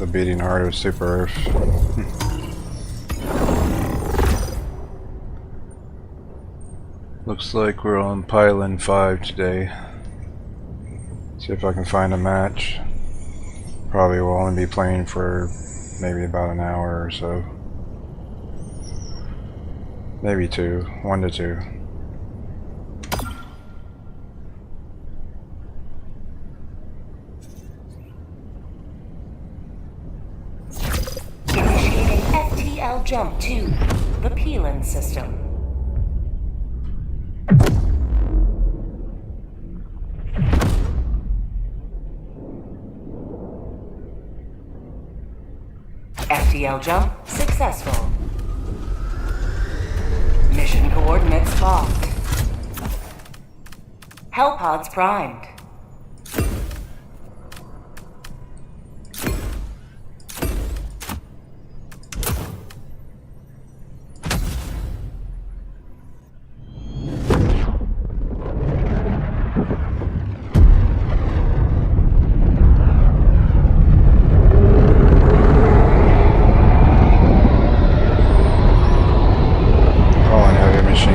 the beating heart of Super Earth. Looks like we're on Pilen V today. See if I can find a match. Probably will only be playing for maybe about an hour or so. Maybe 2, 1 to 2. Initiating FTL jump to the Pilen system. FTL jump successful. Mission coordinates locked. Hellpods primed.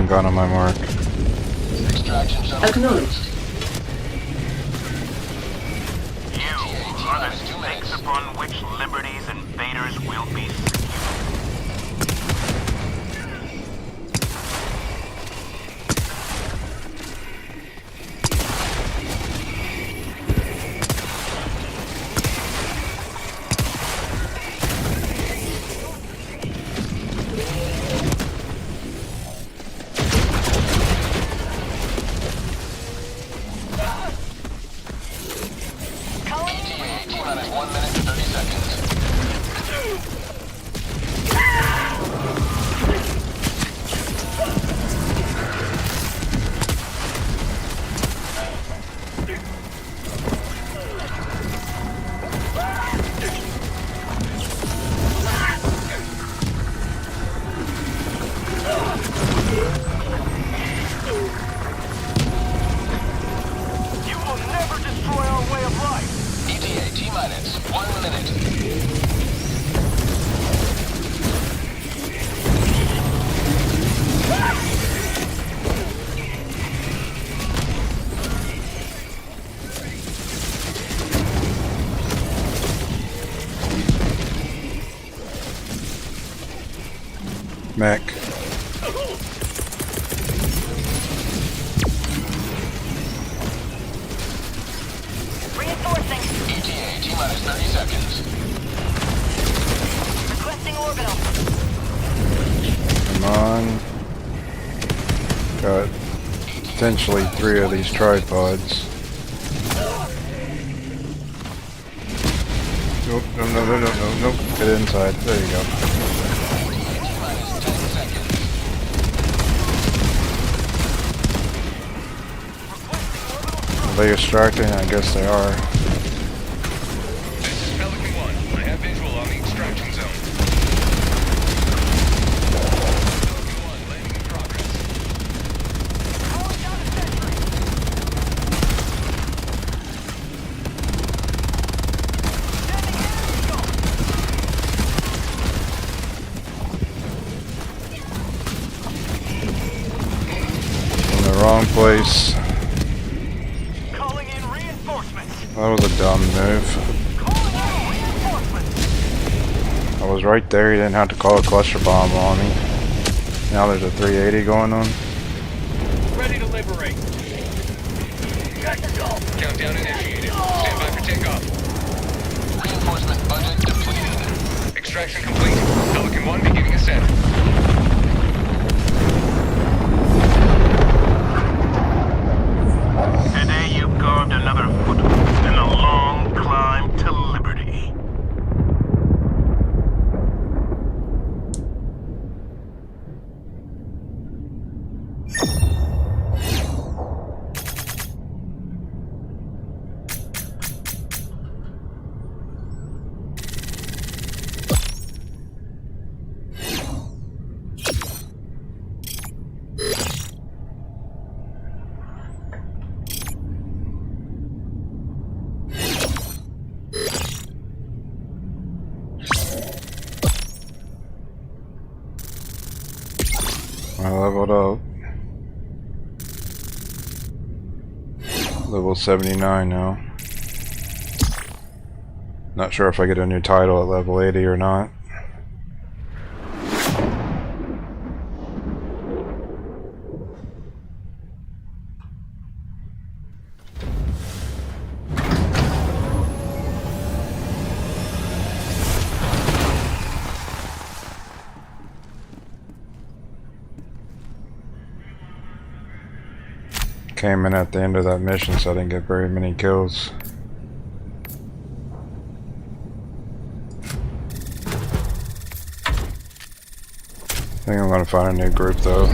Gun on my mark. Acknowledged. You are the stakes upon which Liberty's invaders will be secured. Mech. Reinforcing. ETA T-minus 30 seconds. Requesting orbital. Come on. Got potentially 3 of these tripods. Nope, no. Get inside. There you go. Are they extracting? I guess they are. This is Pelican 1. I have visual on the extraction zone. Pelican 1 landing in progress. Calling down a sentry. In the wrong place. That was a dumb move. I was right there, he didn't have to call a cluster bomb on me. Now there's a 380 going on. Ready to liberate. Countdown initiated. Stand by for takeoff. Reinforcement budget depleted. Extraction complete. Pelican 1 beginning ascent. Today you've carved another foothold in a long climb to liberty. I leveled up. Level 79 now. Not sure if I get a new title at level 80 or not. Came in at the end of that mission, so I didn't get very many kills. I think I'm gonna find a new group though.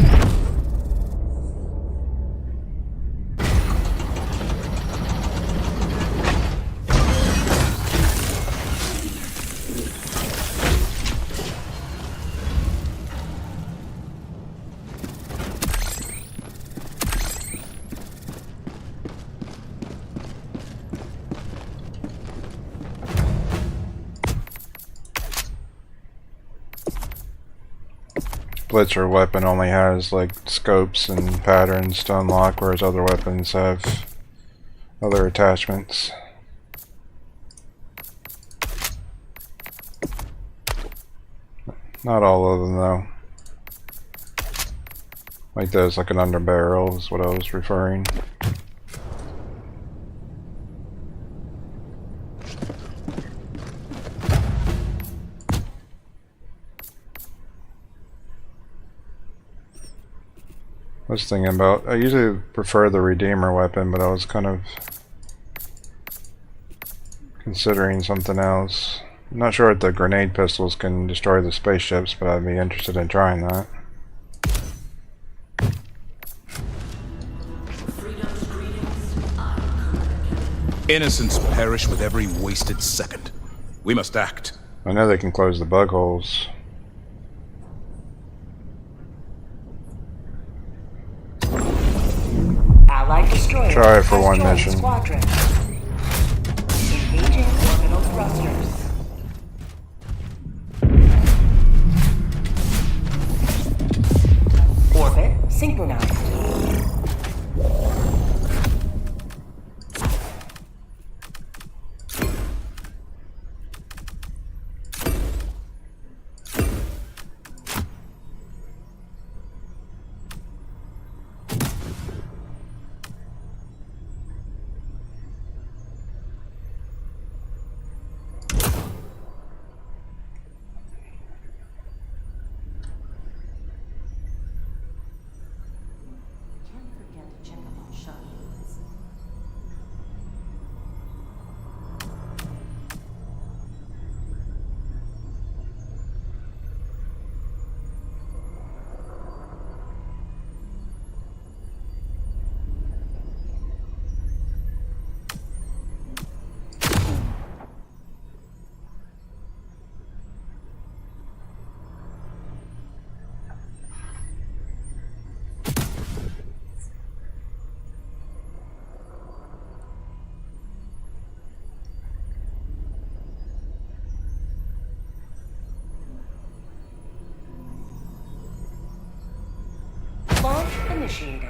Blitzer weapon only has like scopes and patterns to unlock, whereas other weapons have other attachments. Not all of them though. Like this, like an underbarrel is what I was referring. I was thinking about, I usually prefer the Redeemer weapon, but I was kind of considering something else. I'm not sure if the grenade pistols can destroy the spaceships, but I'd be interested in trying that. Innocents perish with every wasted second. We must act. I know they can close the bug holes. Allied destroyer. Try it for has one joined mission. Squadron. Engaging orbital thrusters. Orbit synchronized. Launch initiated.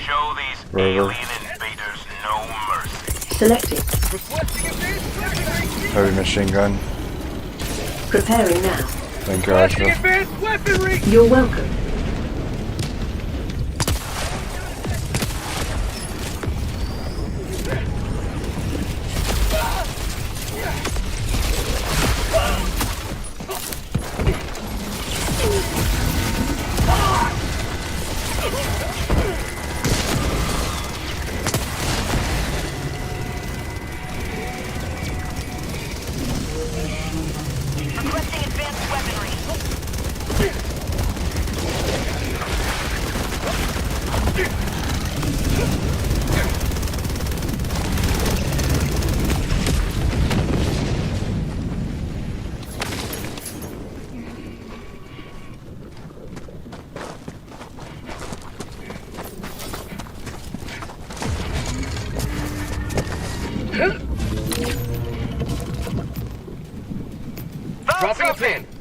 Show these alien invaders no mercy. Selected. Heavy machine gun. Preparing now. Thank you, Ashra. You're welcome. Requesting advanced weaponry.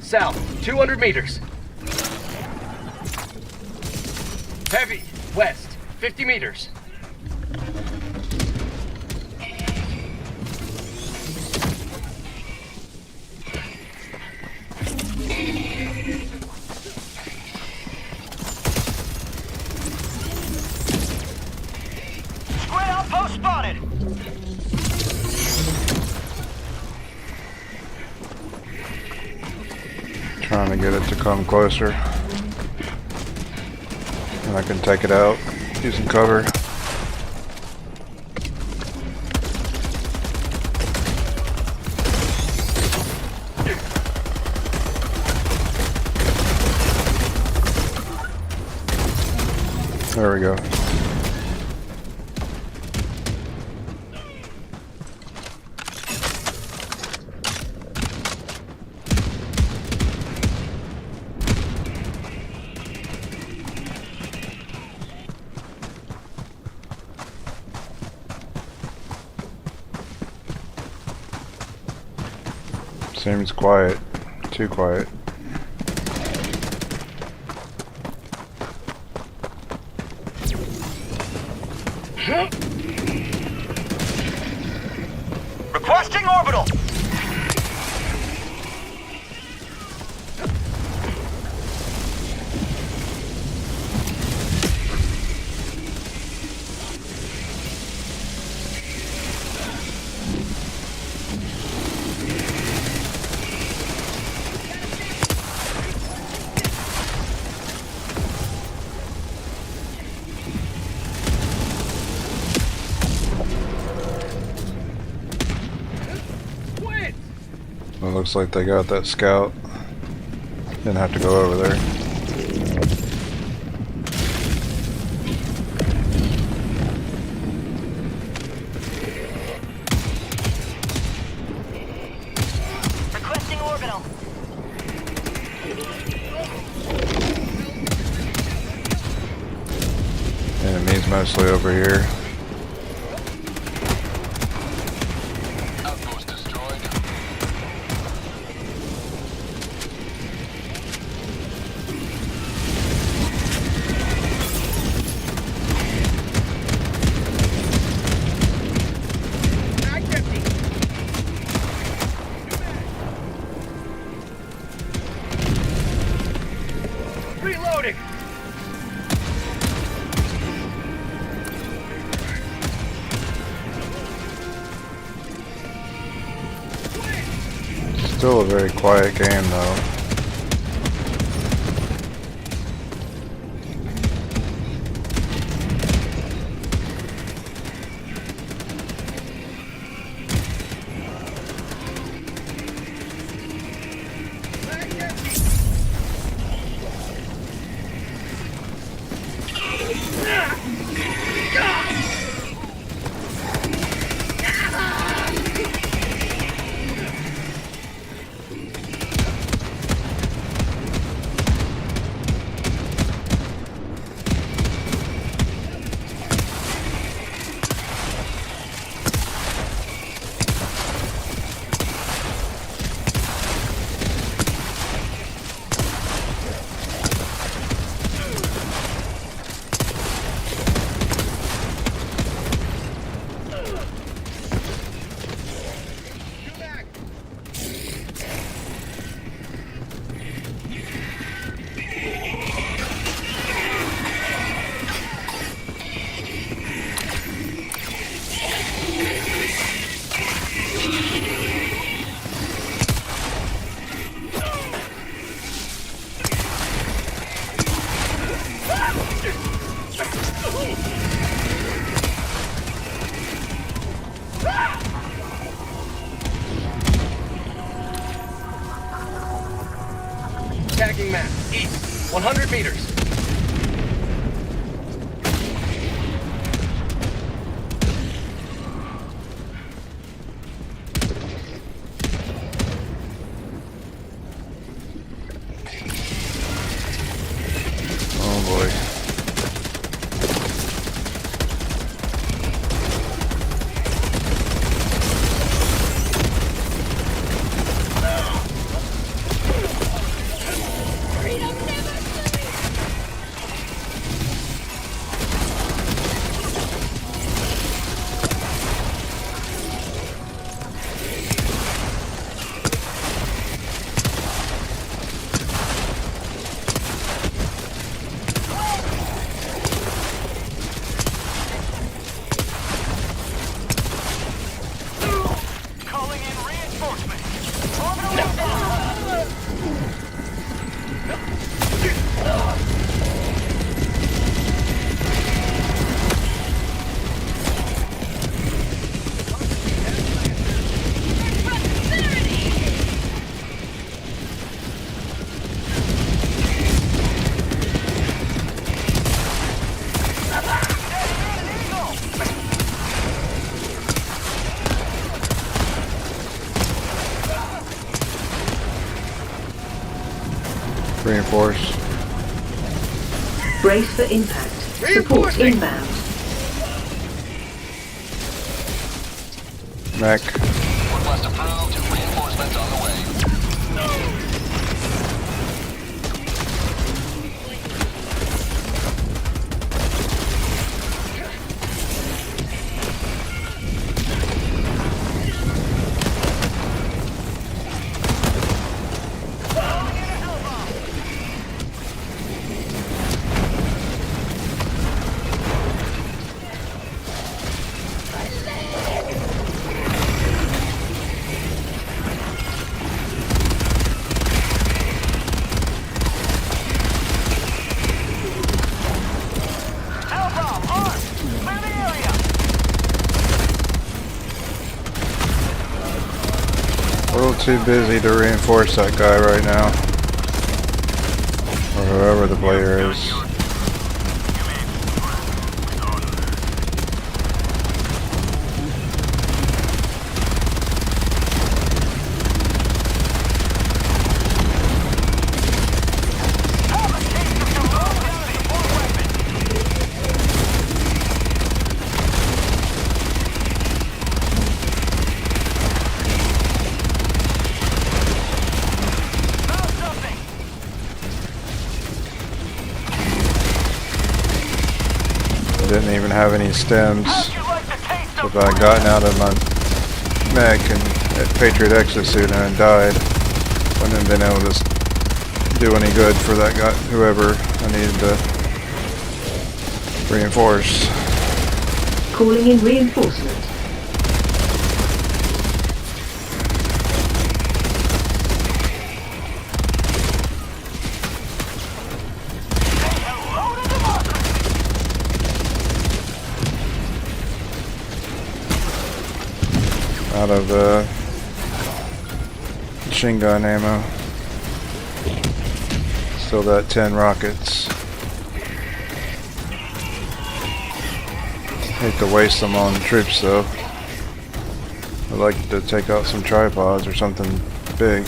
South, 200 meters. Heavy, west, 50 meters. Square outpost spotted! Trying to get it to come closer. And I can take it out using cover. There we go. Seems quiet. Too quiet. Requesting orbital! It looks like they got that scout. Didn't have to go over there. Requesting orbital. Enemies mostly over here. Outpost destroyed. Reloading! Still a very quiet game though. Tagging map, east, 100 meters. Oh boy. Reinforce. Brace for impact. Support inbound. Mech. Request approved. Reinforcements on the way. A little too busy to reinforce that guy right now. Or whoever the player is. Didn't even have any stems. If I had gotten out of my mech and at Patriot Exosuit and died, wouldn't have been able to do any good for that guy, whoever I needed to reinforce. Calling in reinforcement. Out of machine gun ammo. Still got 10 rockets. Hate to waste them on troops though. I'd like to take out some tripods or something big.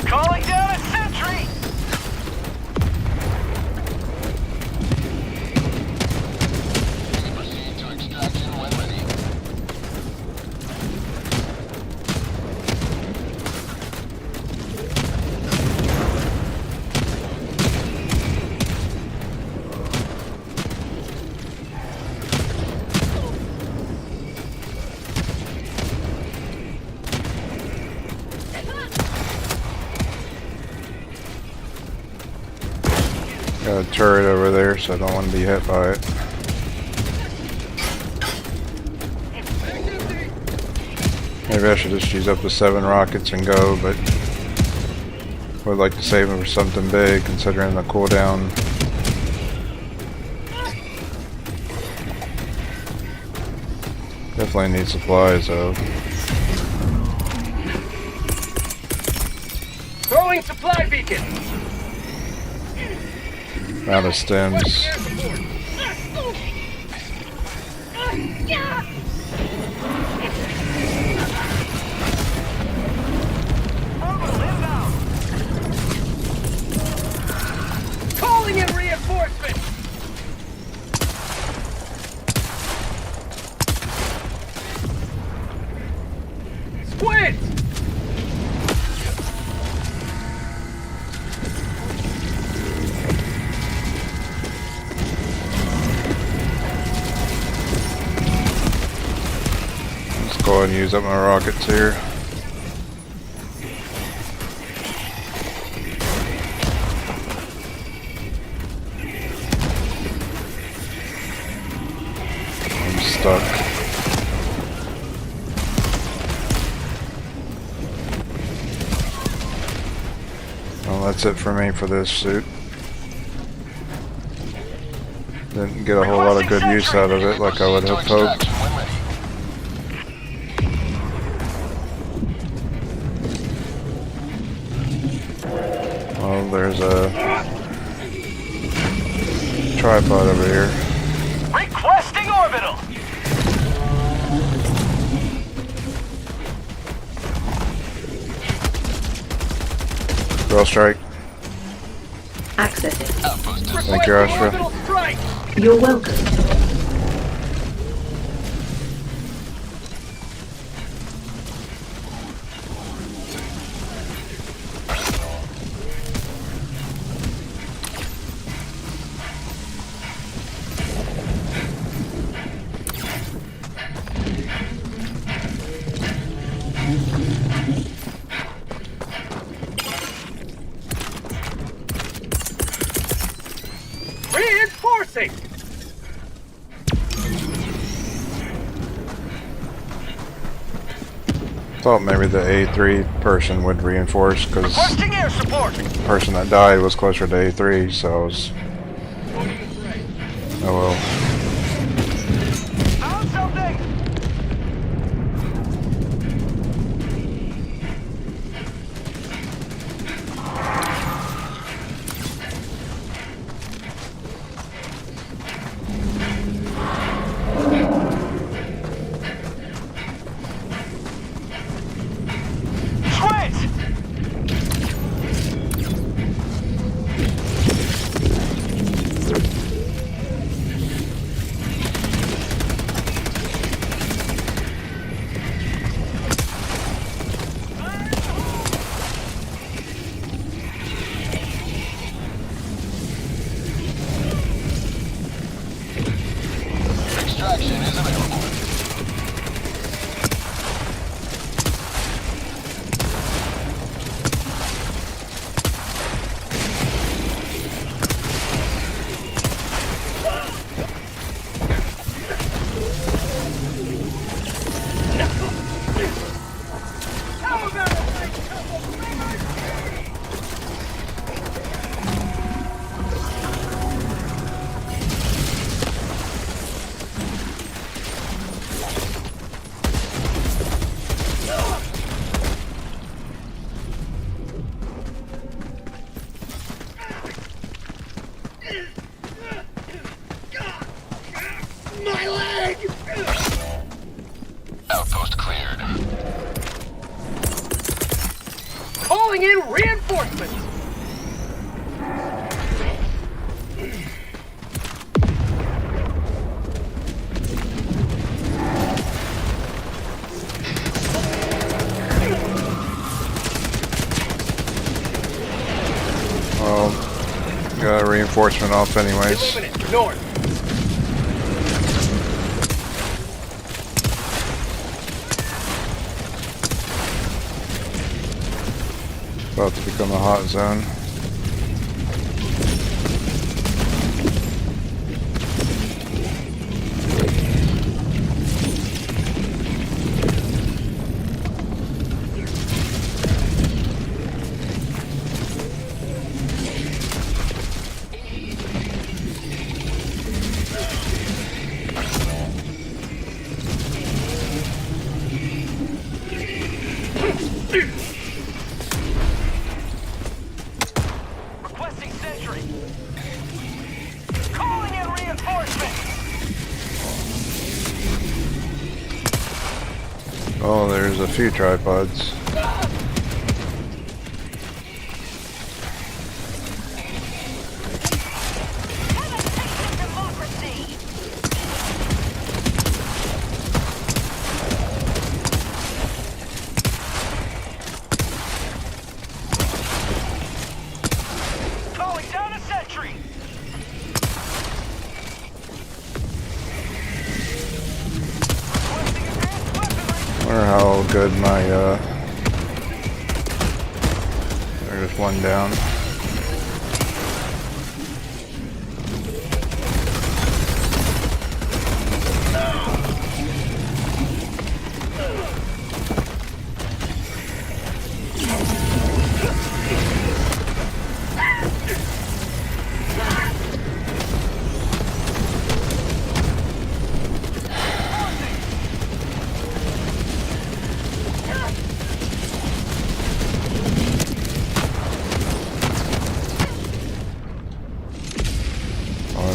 Calling down a sentry! Proceed to extraction when ready. Got a turret over there, so I don't want to be hit by it. Maybe I should just use up the 7 rockets and go, but would like to save them for something big, considering the cooldown. Definitely need supplies though. Throwing supply beacon. Out of stems. Calling in reinforcement. Squid. Go ahead and use up my rockets here. I'm stuck. Well, that's it for me for this suit. Didn't get a whole lot of good use out of it like I would have hoped. Well, there's a tripod over here. Requesting orbital. Girl strike. Accessing. Thank you, Astra. Orbital strike. You're welcome. Reinforcing. Thought maybe the A3 person would reinforce because Requesting air support. the person that died was closer to A3, so I was. Oh well. Found something. Extraction is available. Outpost cleared. Calling in reinforcements. Well, got a reinforcement off anyways. Illuminate north. About to become a hot zone. Requesting sentry. Calling in reinforcements. Oh, there's a few tripods. Calling down a sentry. Requesting advanced weaponry. Wonder how good my there's one down.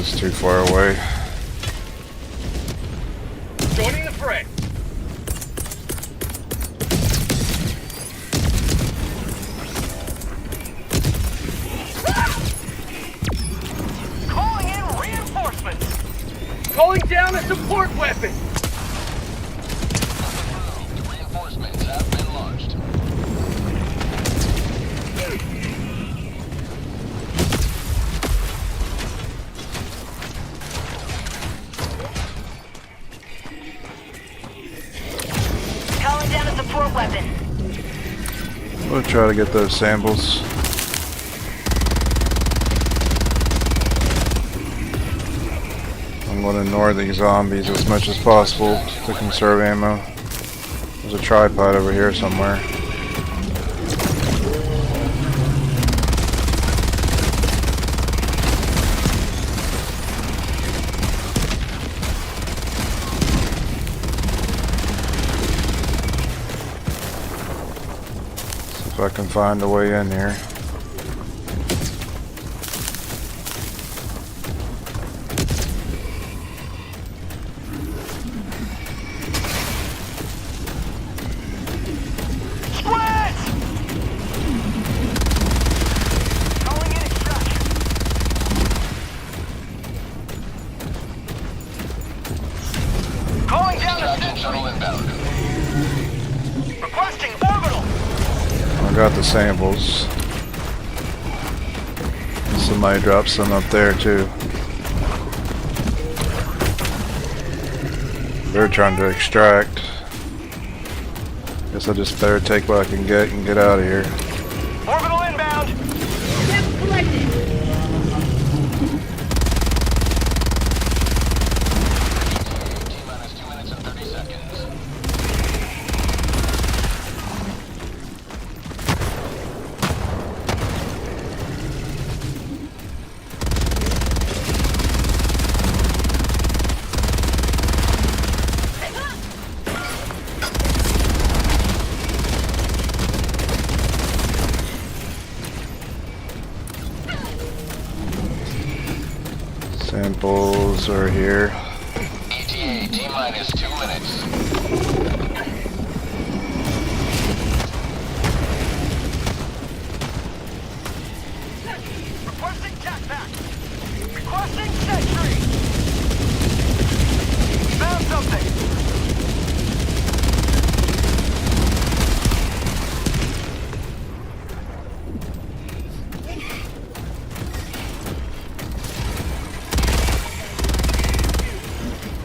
That's too far away. Joining the fray. Calling in reinforcements. Calling down a support weapon. The reinforcements have been launched. Calling down a support weapon. We'll try to get those samples. I'm going to ignore these zombies as much as possible to conserve ammo. There's a tripod over here somewhere. See if I can find a way in here. Extraction shuttle inbound. Requesting orbital. I got the samples. Somebody dropped some up there too. They're trying to extract. Guess I just better take what I can get and get out of here. Orbital inbound. T-minus 2 minutes and 30 seconds. Samples are here. ETA T-minus 2 minutes. Requesting TAC-PAC. Requesting sentry. Found something.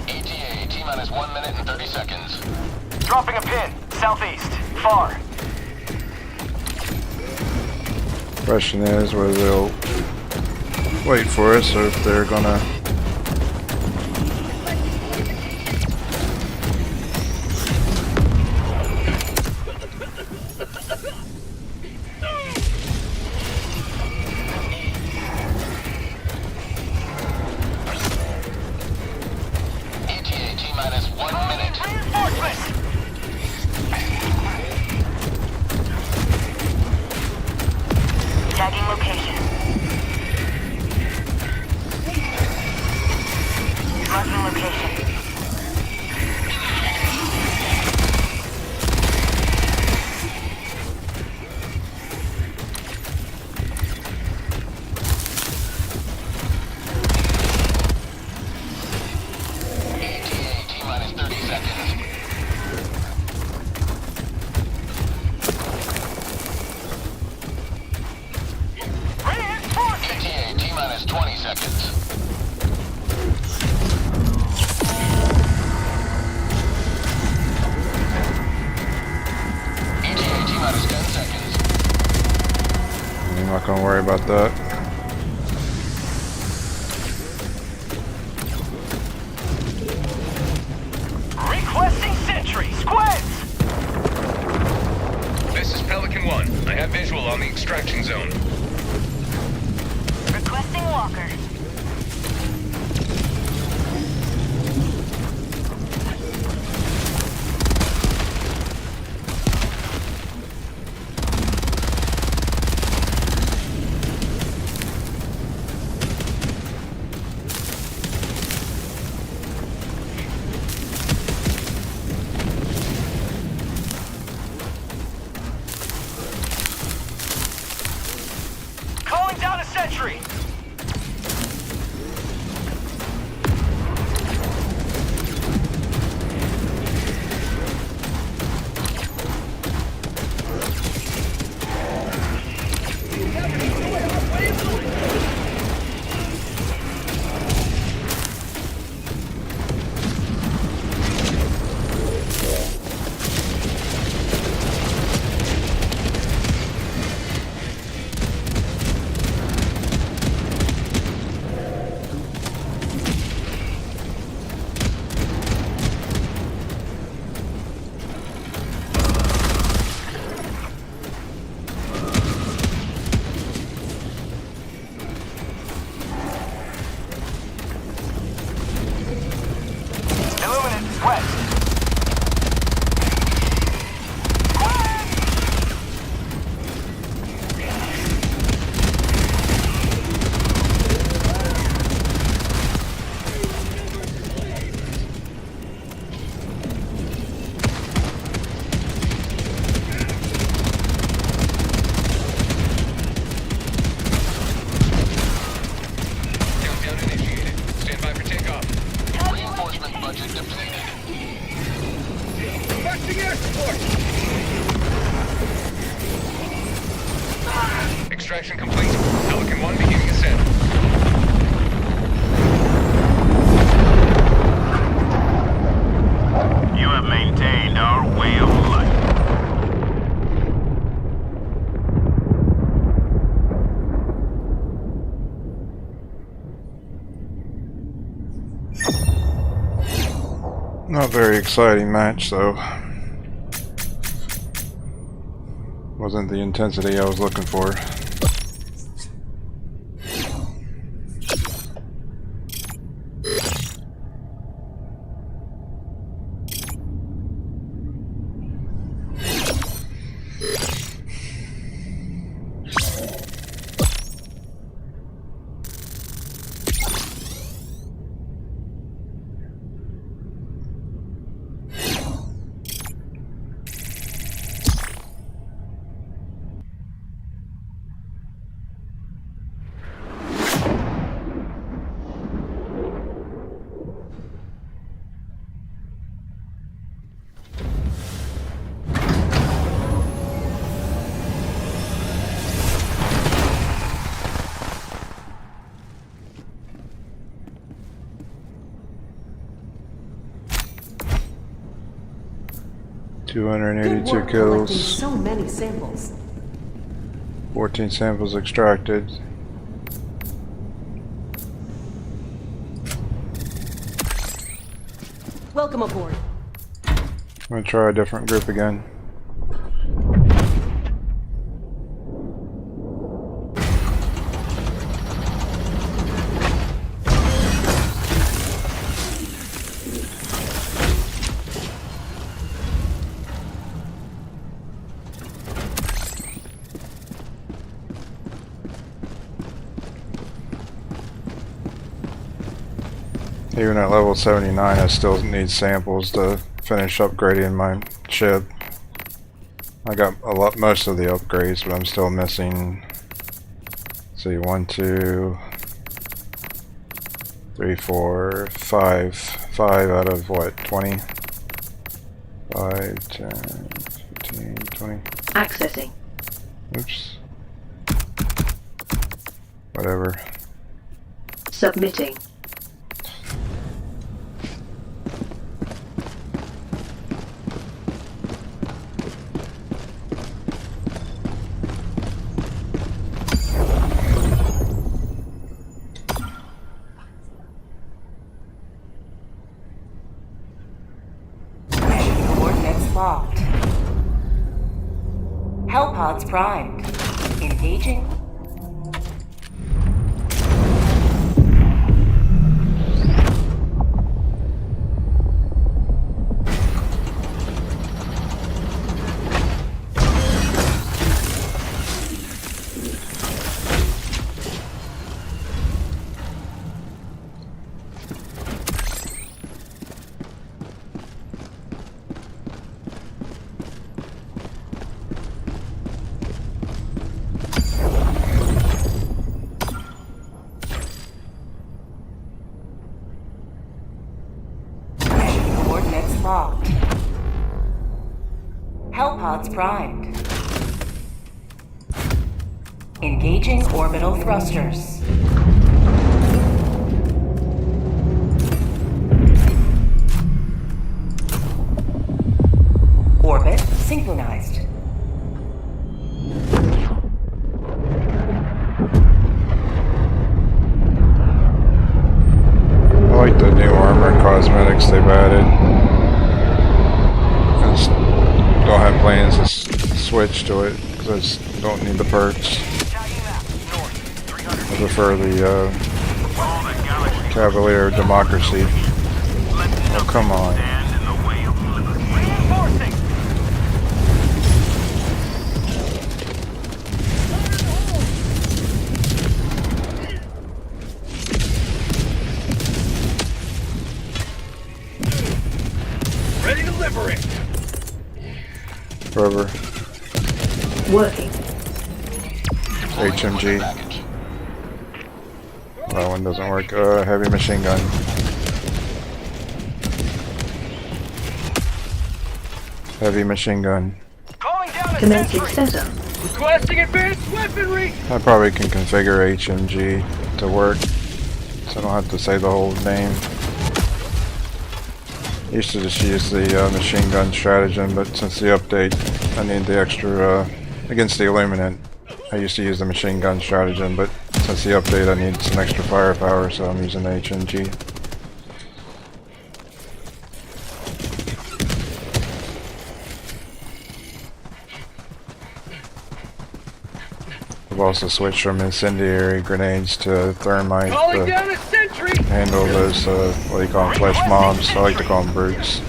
ETA T-minus 1 minute and 30 seconds. Dropping a pin. Southeast. Far. Question is whether they'll wait for us or if they're gonna ETA T-minus 1 minute. Reinforcements. Tagging location. Marking location. ETA T-minus 30 seconds. Reinforcements. ETA T-minus 20 seconds. ETA T-minus 10 seconds. I'm not gonna worry about that. Requesting sentry. Squids. This is Pelican 1. I have visual on the extraction zone. Requesting walker. entry! Illuminate west. Countdown initiated. Stand by for takeoff. Reinforcement budget depleted. Requesting air support! Extraction complete. Pelican 1 beginning ascent. You have maintained our way of life. Not very exciting match, though. Wasn't the intensity I was looking for. Good 282 work collecting kills, so many samples. 14 samples extracted. Welcome aboard. I'm gonna try a different group again. Even at level 79, I still need samples to finish upgrading my ship. I got most of the upgrades, but I'm still missing. Let's see, 1, 2, 3, 4, 5. 5 out of what? 20? 5, 10, 15, 20. Accessing. Oops. Whatever. Submitting. Mission coordinates locked. Hellpods primed. Engaging. pods primed. Engaging orbital thrusters. Orbit synchronized. I like the new armor and cosmetics they've added. I just don't have plans to switch to it because I just don't need the perks. I prefer the Cavalier Democracy. Oh, come on. Ready to liberate. Forever. Working. HMG. That one doesn't work. Heavy machine gun. Heavy machine gun. Calling down a Commencing sentry. setup. Requesting advanced weaponry. I probably can configure HMG to work, so I don't have to say the whole name. Used to just use the machine gun stratagem, but since the update, I need the extra against the Illuminate. I used to use the machine gun stratagem, but since the update, I need some extra firepower, so I'm using the HMG. I've also switched from incendiary grenades to thermite Calling to down a sentry. handle those, what do you call them, flesh mobs. I like to call them brutes.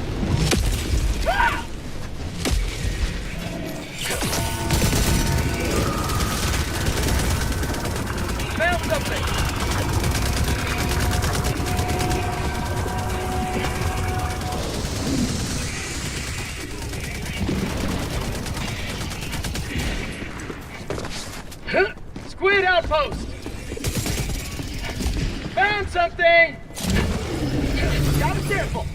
Found something. Squid outpost. Found something. Got a sample.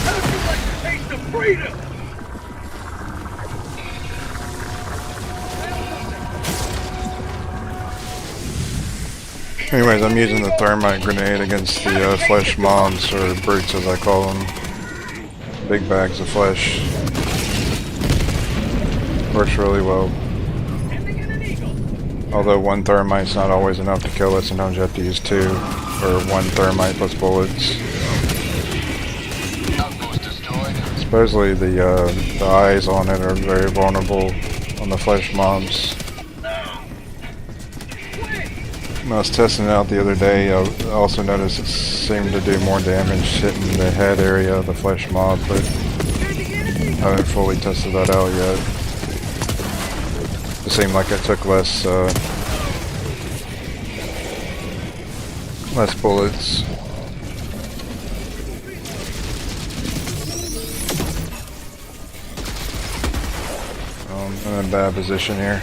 How'd you like the taste of freedom? Anyways, I'm using the thermite grenade against the flesh mobs, or brutes as I call them. Big bags of flesh. Works really well. Although one thermite's not always enough to kill it, sometimes you have to use two, or one thermite plus bullets. Outpost destroyed. Supposedly the eyes on it are very vulnerable on the flesh mobs. When I was testing it out the other day, I also noticed it seemed to do more damage hitting the head area of the flesh mob, but I haven't fully tested that out yet. It seemed like it took less bullets. I'm in a bad position here.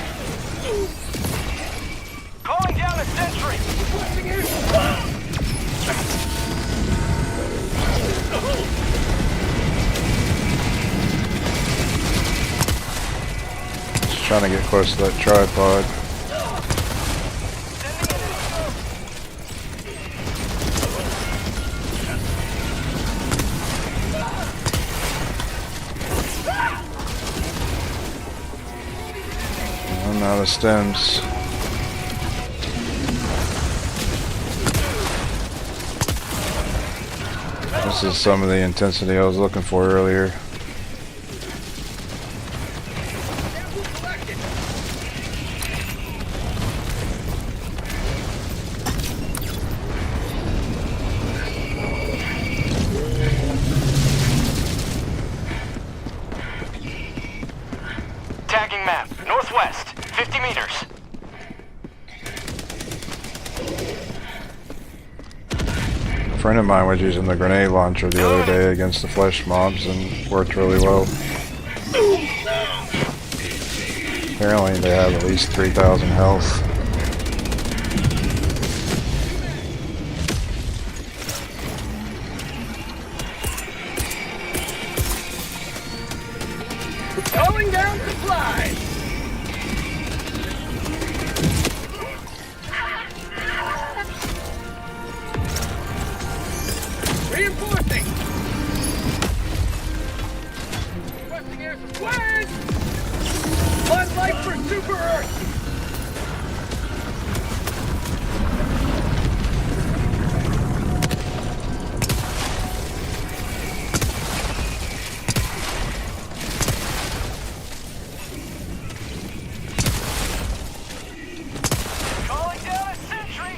Calling down a sentry. Requesting air Just trying to get close to that tripod. I'm out of stems. This is some of the intensity I was looking for earlier. Tagging map, northwest, 50 meters. A friend of mine was using the grenade launcher the other day against the flesh mobs and worked really well. Apparently they have at least 3,000 health. Calling down supplies! Reinforcing! Requesting air supplies! One life for Super Earth! Calling down a sentry!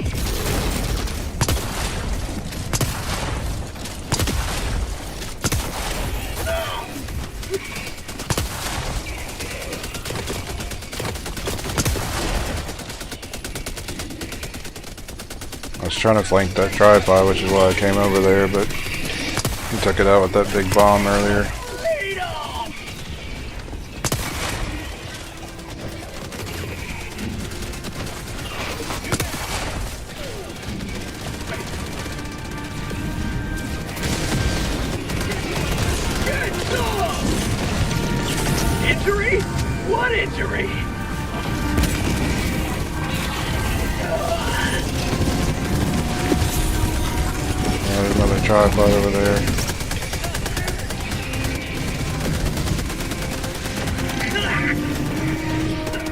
I was trying to flank that tripod, which is why I came over there, but he took it out with that big bomb earlier. Injury? What injury? There's another tripod over there.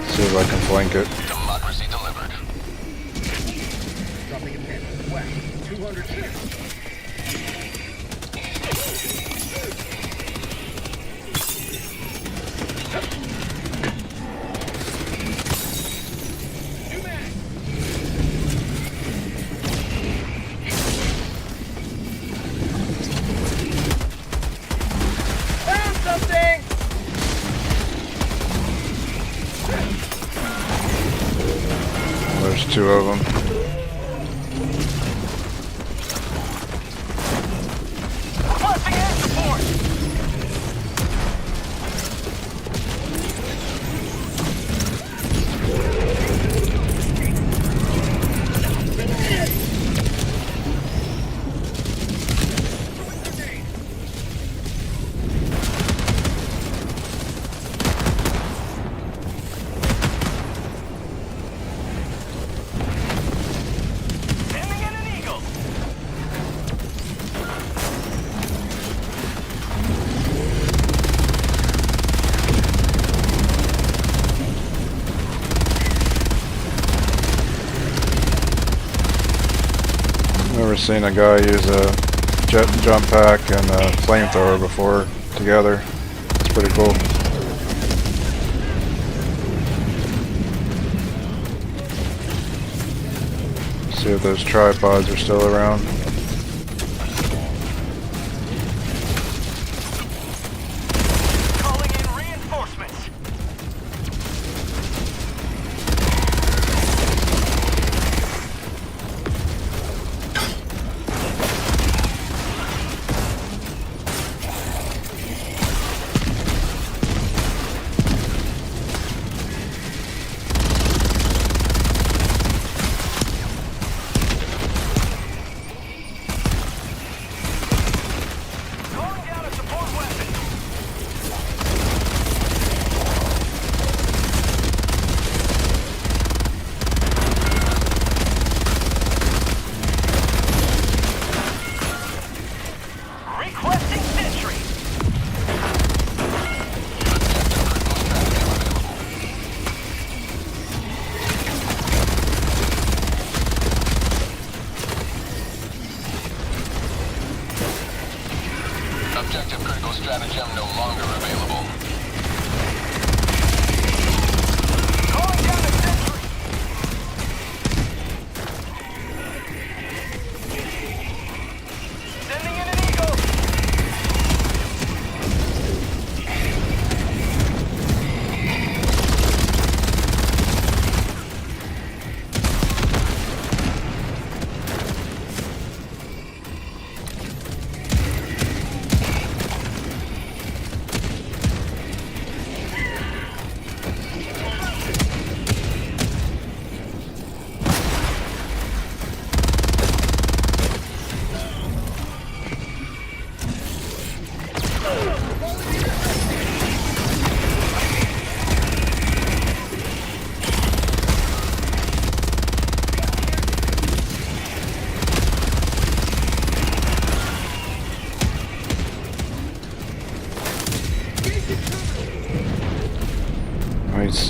See if I can flank it. Democracy delivered. Dropping a pin. West. 200 feet. New mag. Found something! There's two of them. Requesting air support! Sending in an eagle! Never seen a guy use a jet jump pack and a flamethrower before together. It's pretty cool. See if those tripods are still around. Calling in reinforcements! Calling down a support weapon! Requesting sentry! Objective critical stratagem no longer available. Calling down a sentry! Sending in an eagle!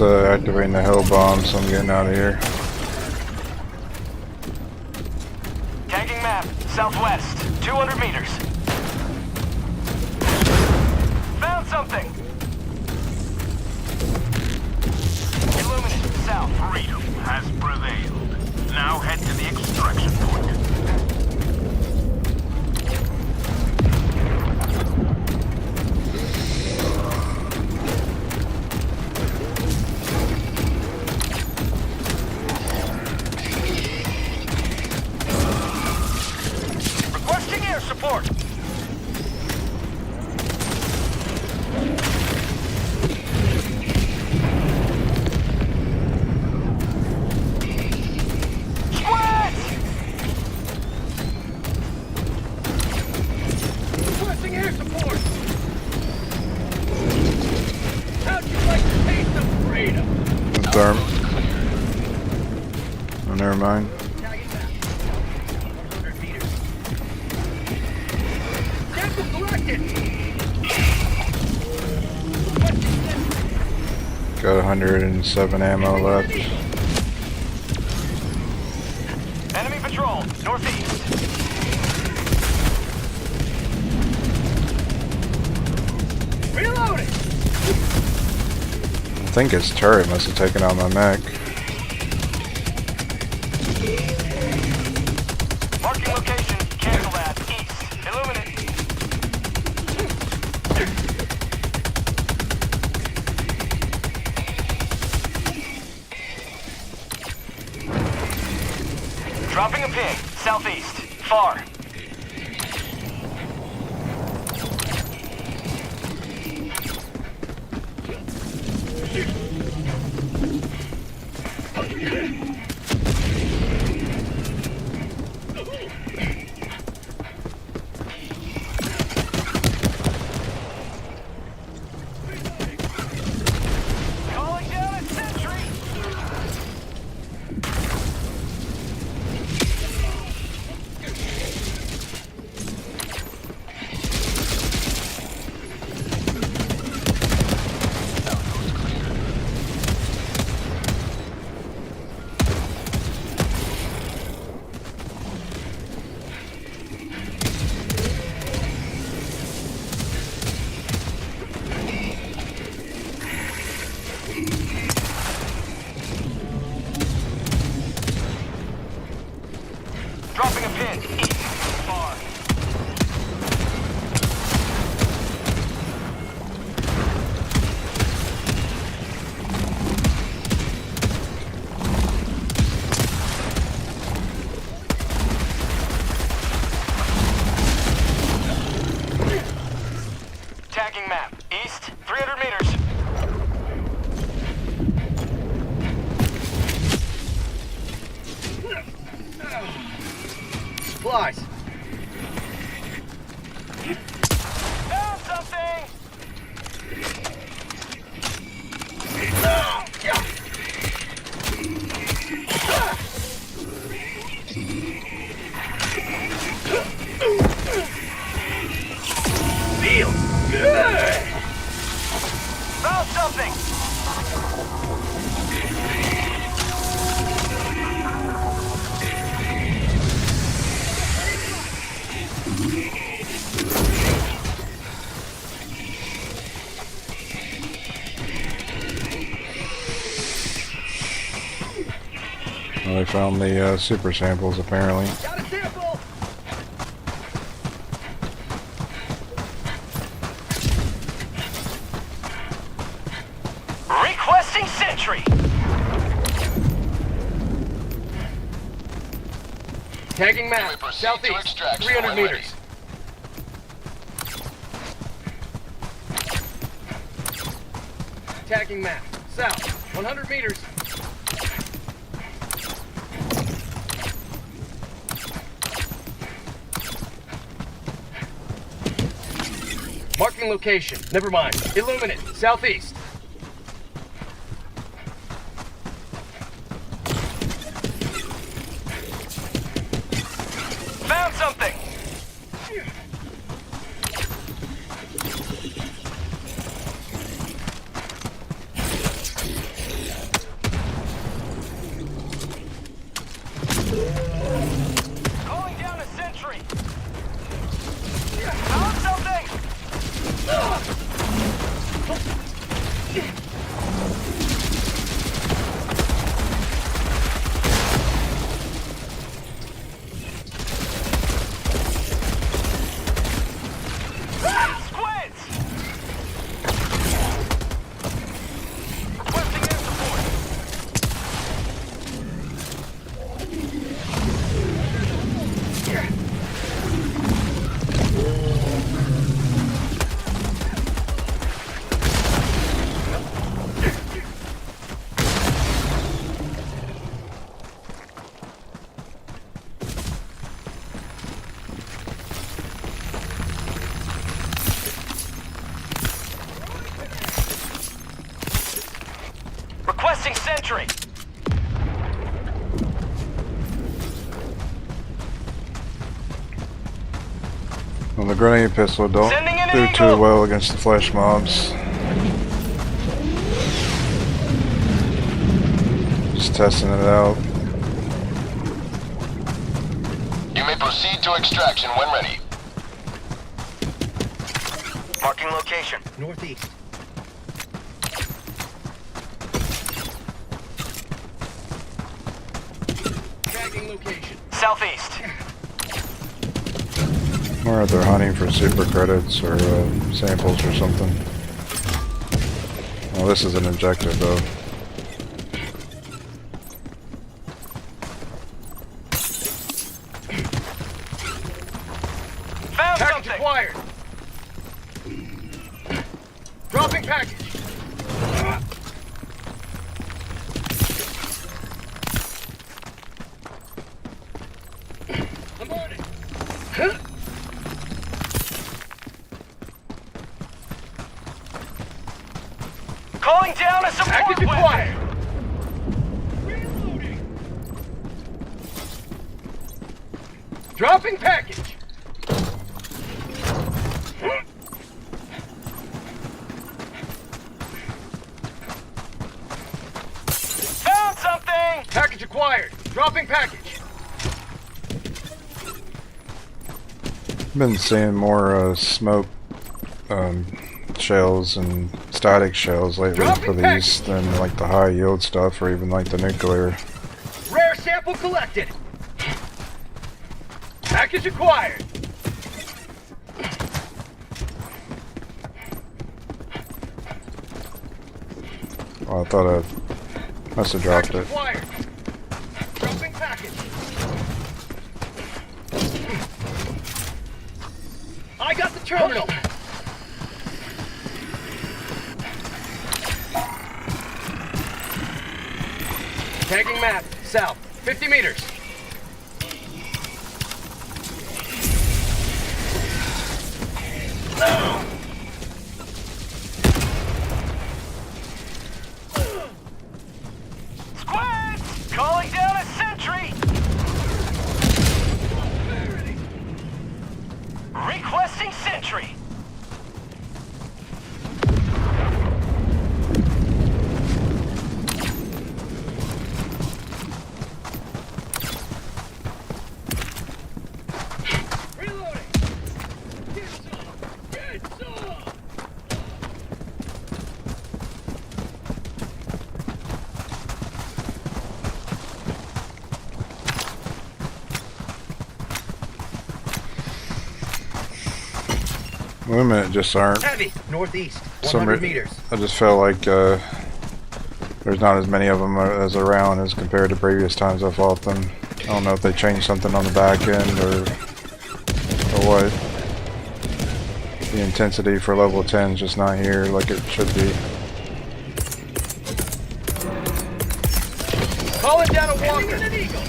It's activating the hell bomb, so I'm getting out of here. Tagging map, southwest, 200 meters. Found something! Illuminate, south. Freedom has prevailed. Now head to the extraction point. Requesting air support. Requesting air support! How'd you like the taste of freedom? That's arm. Oh, never mind. Tagging map. 100 meters. Sample collected! Requesting sentry. Got 107 ammo left. Enemy patrol, northeast. Reloading! I think his turret must have taken out my mech. Marking location, cancel that, east. Illuminate. Dropping a ping, southeast, far. Calling down a sentry. Dropping a pin, east, far. Tagging map, east, 300 meters. Supplies. Found something! Feels good! Found something! Well, they found the super samples apparently. Got a sample! Requesting sentry! Tagging map, We proceed to southeast, extraction 300 when meters. Tagging map, south, 100 meters. Marking location, never mind. Illuminate, southeast. Found something! Requesting sentry. Well, the grenade pistol don't Sending in an do eagle. too well against the flesh mobs. Just testing it out. You may proceed to extraction when ready. Marking location. Northeast. Tagging location. Southeast. Or they're hunting for super credits or samples or something. Well, this is an objective though. Found Package something. acquired. Dropping package. I'm on it. Calling down a support Package weapon. acquired. Dropping package. Found something. Package acquired. Dropping package. Been seeing more smoke shells and static shells lately for these than like the high yield stuff or even like the nuclear. Rare sample collected. Package acquired. Well, I thought I must have dropped Package it. acquired. Dropping package. I got the terminal. Tagging map. South. 50 meters. Squad! Calling down a sentry. Requesting sentry. Reloading. Get some. Get some. Illuminate just aren't. Heavy. Northeast. Some 100 meters. I just felt like there's not as many of them as around as compared to previous times I fought them. I don't know if they changed something on the back end or what. The intensity for level 10 is just not here like it should be. Calling down a walker. An eagle.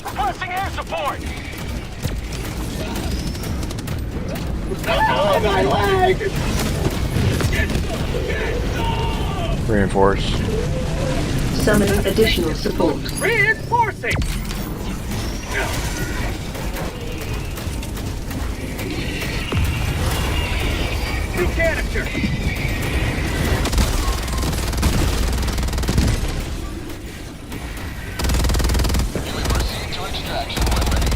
Requesting air support. Oh, my leg! Reinforce. Summoning additional support. Reinforcing! New canister! You may proceed to extraction when ready.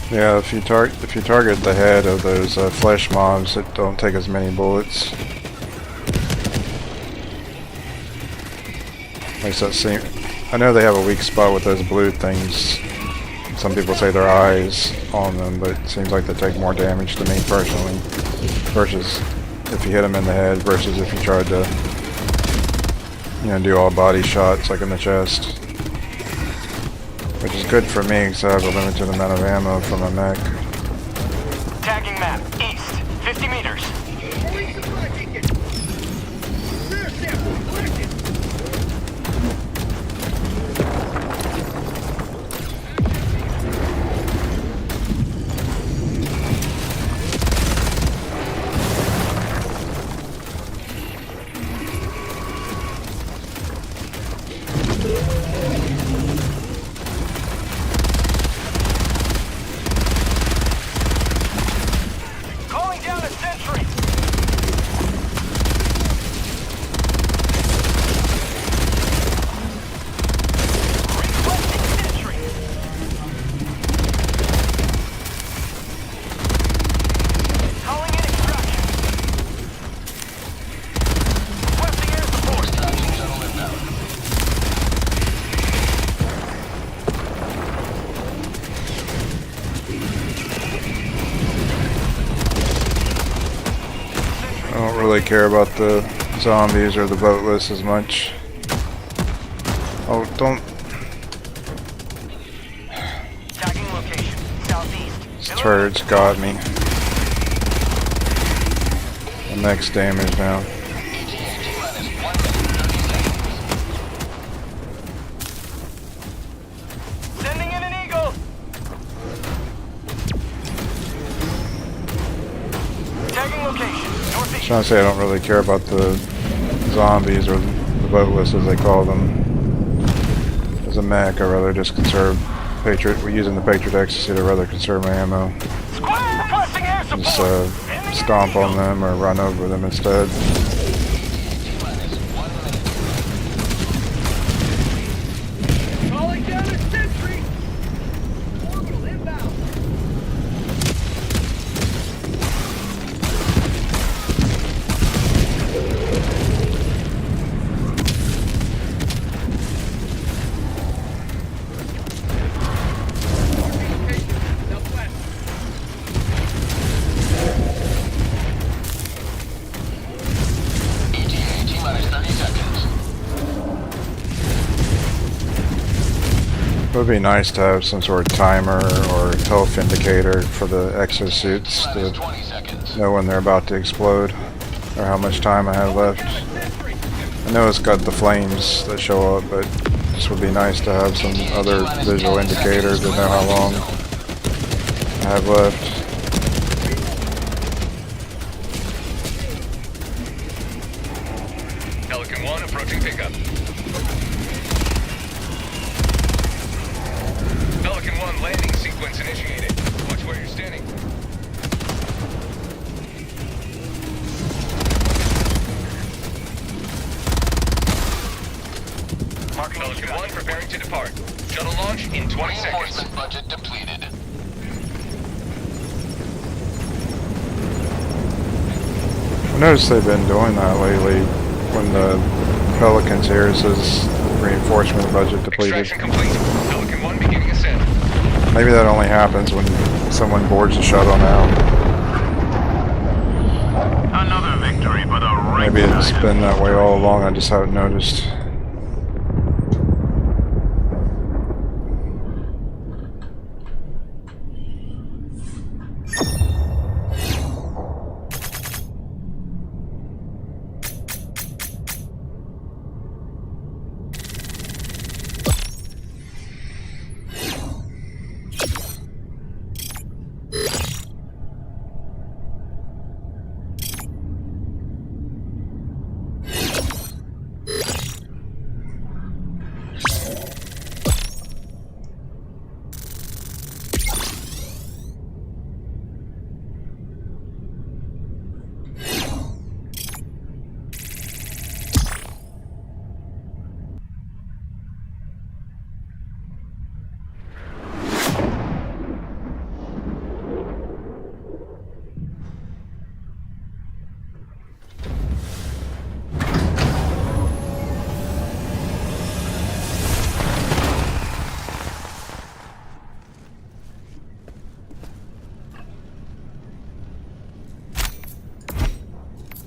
Yeah, if you target the head of those flesh mobs that don't take as many bullets. Makes that seem. I know they have a weak spot with those blue things. Some people say their eyes on them, but it seems like they take more damage to me personally. Versus if you hit them in the head, versus if you tried to, you know, do all body shots like in the chest. Which is good for me because I have a limited amount of ammo for my mech. Tagging map, east, 50 meters. Police supply beacon. Rear sample collected. Calling down a sentry. Requesting sentry. Calling in extraction. Requesting air support. Extraction shuttle inbound. I don't really care about the zombies or the boatless as much. Oh, don't. Tagging location, southeast. These turrets got me. The next damage now. ETA T-minus 1 minute 30 seconds. Sending in an eagle. Tagging location, northeast. Trying to say I don't really care about the zombies or the boatless as they call them. As a mech, I'd rather just conserve Patriot. We're using the Patriot Ecstasy to rather conserve my ammo. Squad requesting air support. Just stomp on them or run over them instead. T-minus 1 minute. Calling down a sentry. Orbital inbound. Location, southwest. ETA T-minus 30 seconds. It would be nice to have some sort of timer or health indicator for the exosuits T-minus to 20 seconds. know when they're about to explode or how much time I have left. I know it's got the flames that show up, but this would be nice to have some other visual indicator to know how long I have left. Pelican 1 approaching pickup. Pelican 1 landing sequence initiated. Watch where you're standing. Marking Pelican 1 preparing to depart. Shuttle launch in 20 seconds. Reinforcement budget depleted. I noticed they've been doing that lately when the Pelicans here says reinforcement budget depleted. Extraction complete. Pelican 1 beginning ascent. Maybe that only happens when someone boards the shuttle now. Another victory for the right Maybe it's side. been that way all along, I just haven't noticed.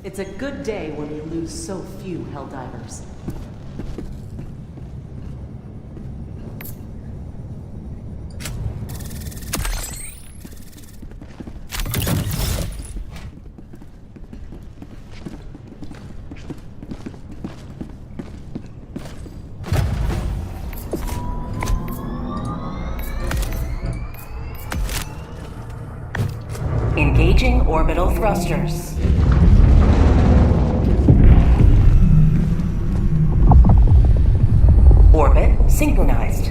It's a good day when we lose so few Helldivers. Engaging orbital thrusters. Orbit synchronized.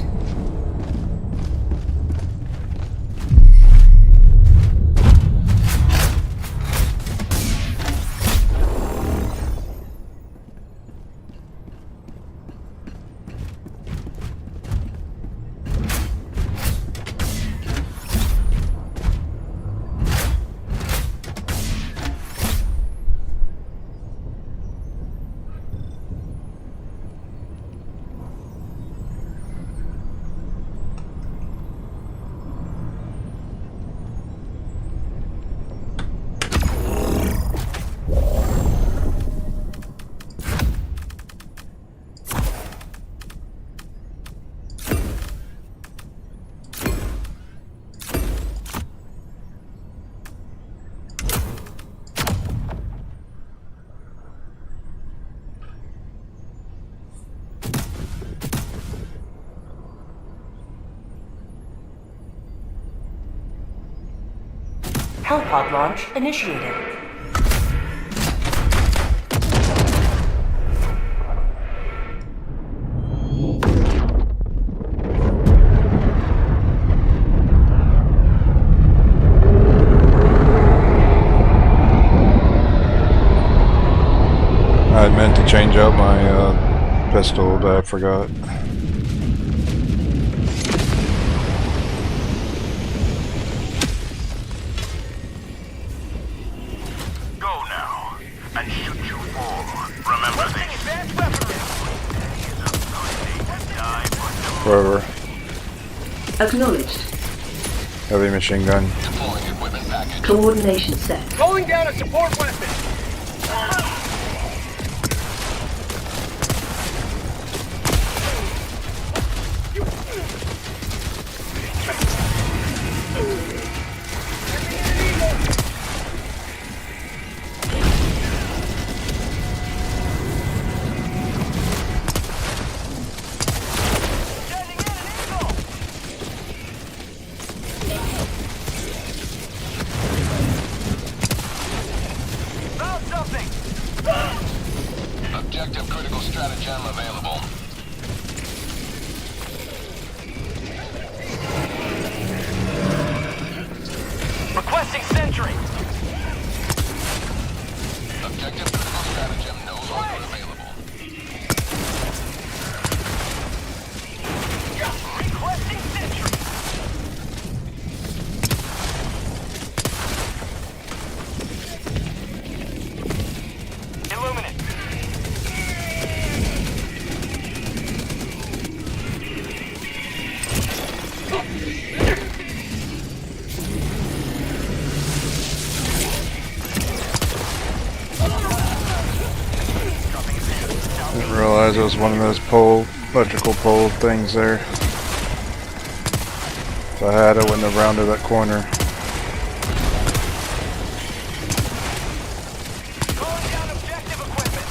Hellpod launch initiated. I had meant to change out my pistol, but I forgot. Wherever. Acknowledged. Heavy machine gun. Deploying equipment package. Coordination set. Calling down a support weapon. Objective critical stratagem available. Requesting sentry. Objective critical stratagem no longer available. Requesting sentry. Illuminate. Didn't realize it was one of those electrical pole things there. If I had, I wouldn't have rounded that corner. Calling down objective equipment.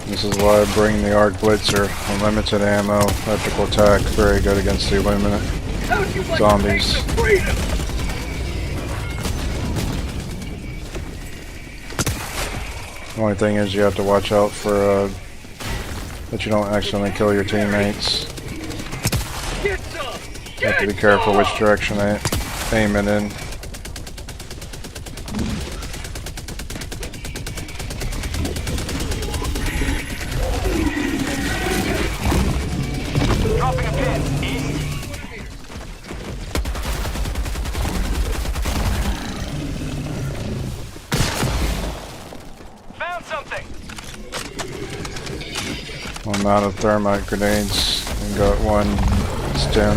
This is why I bring the Arc Blitzer. Unlimited ammo, electrical attack, very good against the Illuminate How'd you like zombies. to taste of freedom? The only thing is you have to watch out for that you don't accidentally kill your teammates. Get some! You have to be careful which direction they aim it in. Dropping a pin. East. Found something. I'm out of thermite grenades and got one stem.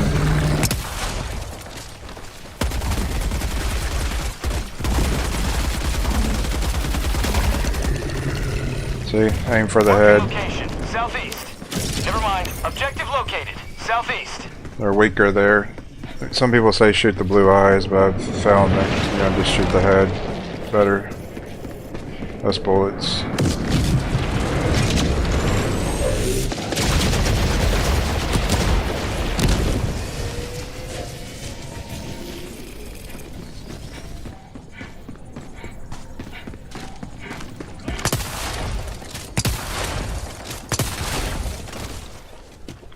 See, aim for the head. Location. Southeast. Never mind. Objective located. Southeast. They're weaker there. Some people say shoot the blue eyes, but I've found that just shoot the head. Better. Less bullets.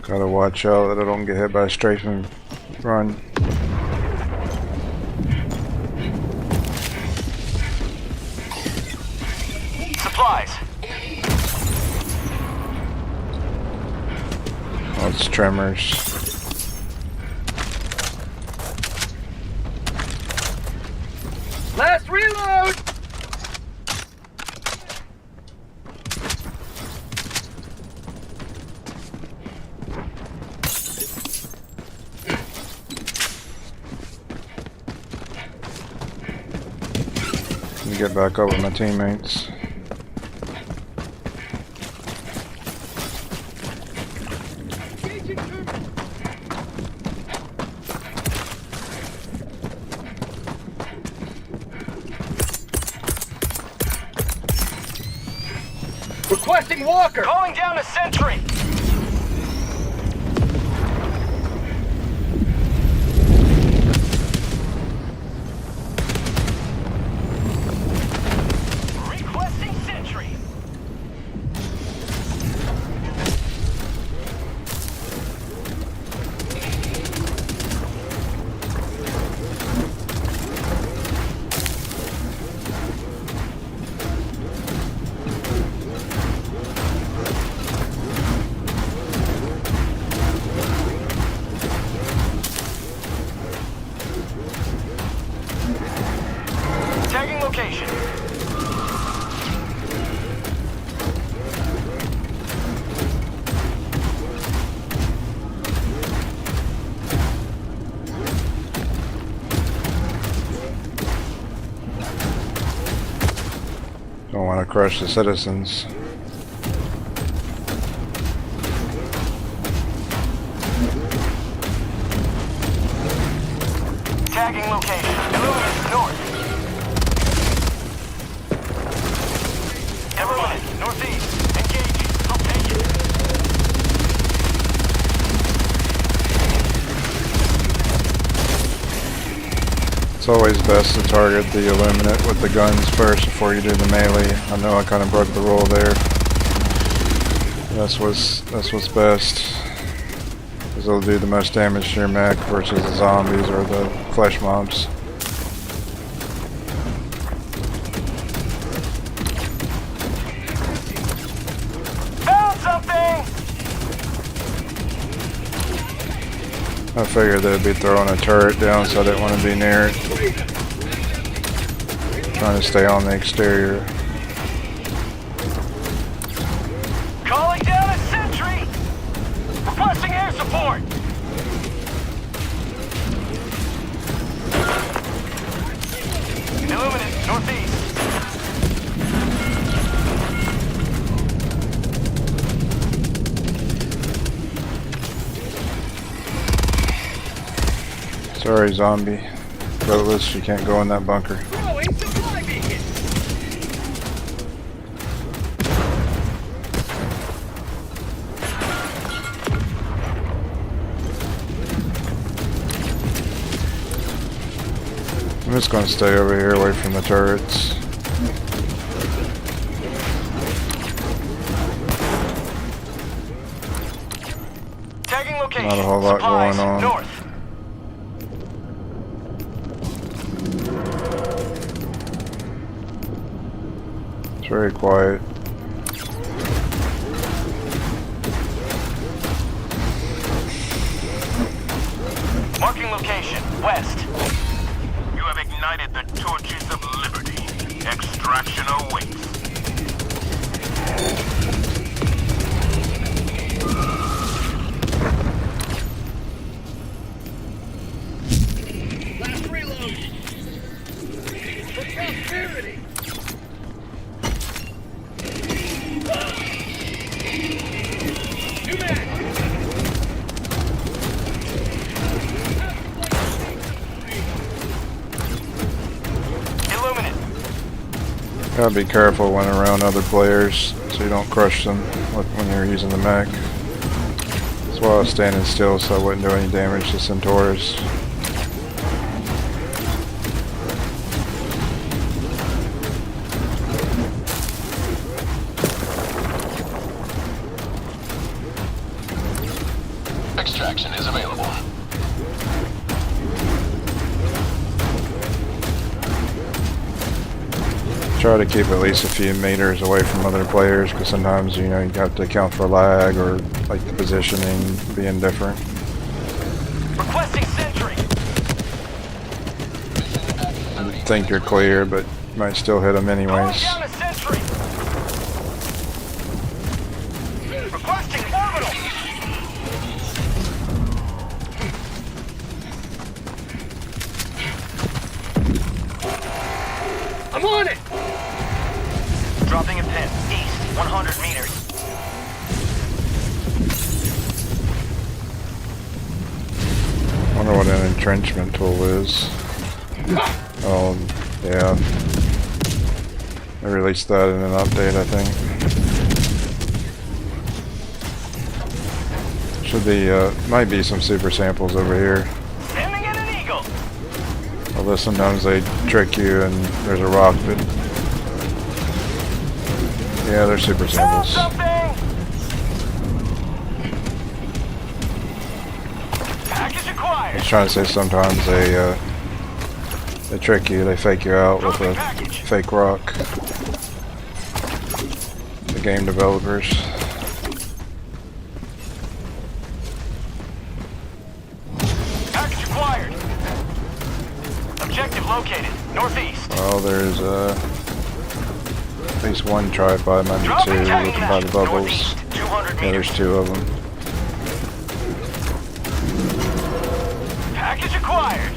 Gotta watch out that I don't get hit by a strafing run. Supplies. Oh, it's tremors. Last reload! Let me get back up with my teammates. Requesting walker! Calling down a sentry. Requesting sentry. Tagging location. Don't want to crush the citizens. Tagging location. Illuminate north. Never mind. Northeast. Engage. I'll take it. It's always best to target the Illuminate with the guns first before you do the melee. I know I kind of broke the rule there. That's what's best. Because it'll do the most damage to your mech versus the zombies or the flesh mobs. Found something. I figured they'd be throwing a turret down, so I didn't want to be near it. Trying to stay on the exterior. Calling down a sentry. Requesting air support. Illuminate northeast. Sorry, zombie. Voteless, you can't go in that bunker. Throwing supply beacon! just gonna stay over here away from the turrets. Tagging location. Not a whole lot Supplies going on. north. It's very quiet. Marking location west. You have ignited the torches of liberty. Extraction awaits. Last reload. For prosperity. New man. Illuminate. Gotta be careful when around other players so you don't crush them when you're using the mech. That's why I was standing still so I wouldn't do any damage to Centaurs. Extraction is available. Try to keep at least a few meters away from other players because sometimes you know you have to account for lag or like the positioning being different. Requesting sentry. You think you're clear, but you might still hit them Calling anyways. down a sentry. Requesting orbital. I'm on it. Dropping a pin. East, 100 meters. Wonder what an entrenchment tool is. Oh, yeah. They released that in an update, I think. Should be, might be some super samples over here. Sending in an eagle. Although sometimes they trick you and there's a rock that... Yeah, they're super Found samples. something. Package I acquired. was trying to say sometimes they trick you, they fake you out with a fake rock. The game developers. Package acquired. Objective located. Northeast. Well, there's at least one tripod, maybe two, looking by the bubbles. Northeast, 200 Yeah, meters. there's two of them. Package acquired.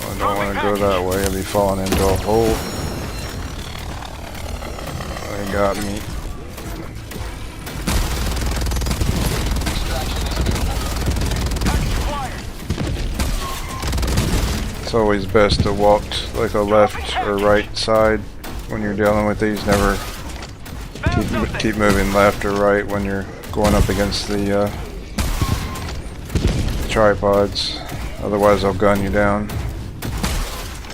I don't want to go that way, I'll be falling into a hole. They got me. Package acquired. It's always best to walk like a left or right side when you're dealing with these. Never keep moving left or right when you're going up against the tripods. Otherwise they'll gun you down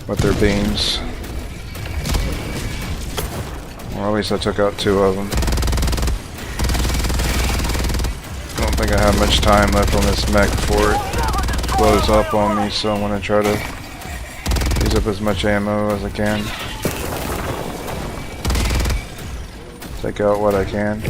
with their beams. Well, at least I took out two of them. I don't think I have much time left on this mech before it blows up on me, so I'm going to try to use up as much ammo as I can. Take out what I can.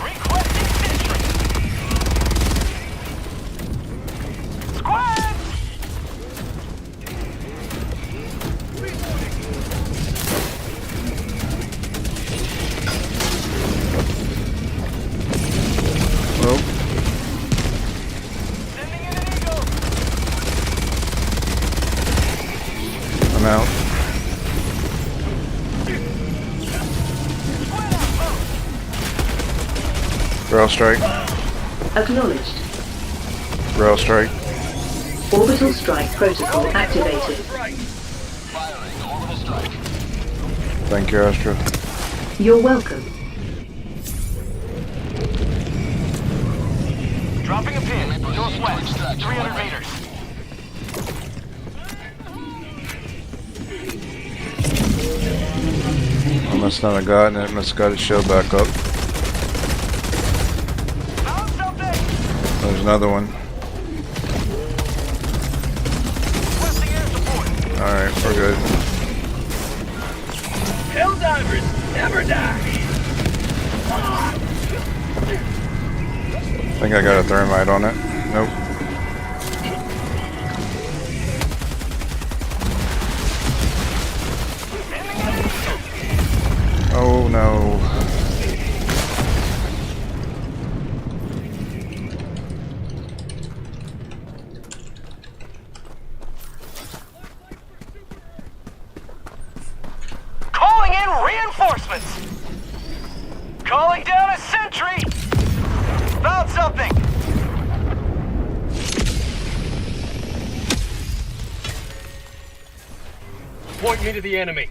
Request Rail strike. Acknowledged. Rail strike. Orbital strike protocol activated. Firing orbital strike. Thank you, Astra. You're welcome. Dropping a pin. Northwest. 300 meters. I must not have gotten it. Must have got its shield back up. Found something! There's another one. Requesting air support. Alright, we're good. Helldivers never die! I think I got a thermite on it. Nope. Oh no. Calling in reinforcements! Calling down a sentry! Found something! Point me to the enemy.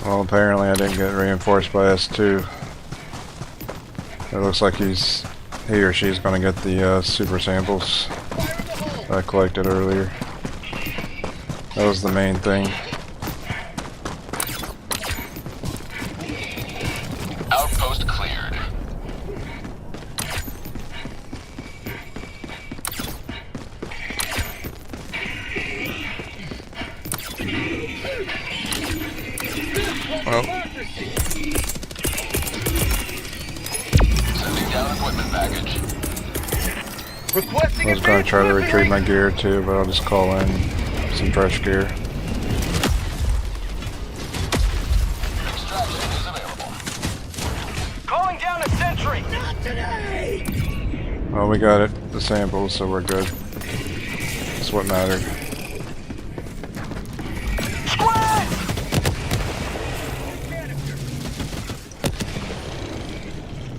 Well, apparently I didn't get reinforced by S2. It looks like he or she's going to get the super samples I collected earlier. That was the main thing. Outpost cleared. Well, Sending down equipment package. Requesting I was going to try to retrieve my gear too, but I'll just call in some fresh gear. Extraction is available. Calling down a sentry! Well, we got it, the samples, so we're good. That's what mattered. Squad!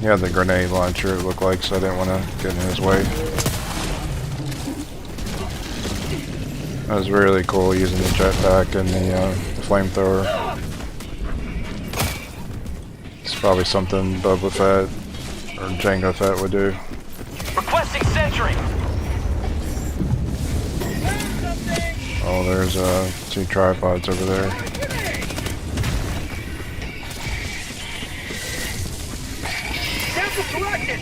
He had the grenade launcher, it looked like, so I didn't want to get in his way. That was really cool using the jetpack and the flamethrower. It's probably something Boba Fett or Jango Fett would do. Requesting sentry! Oh, there's 2 tripods over there. Sample corrected!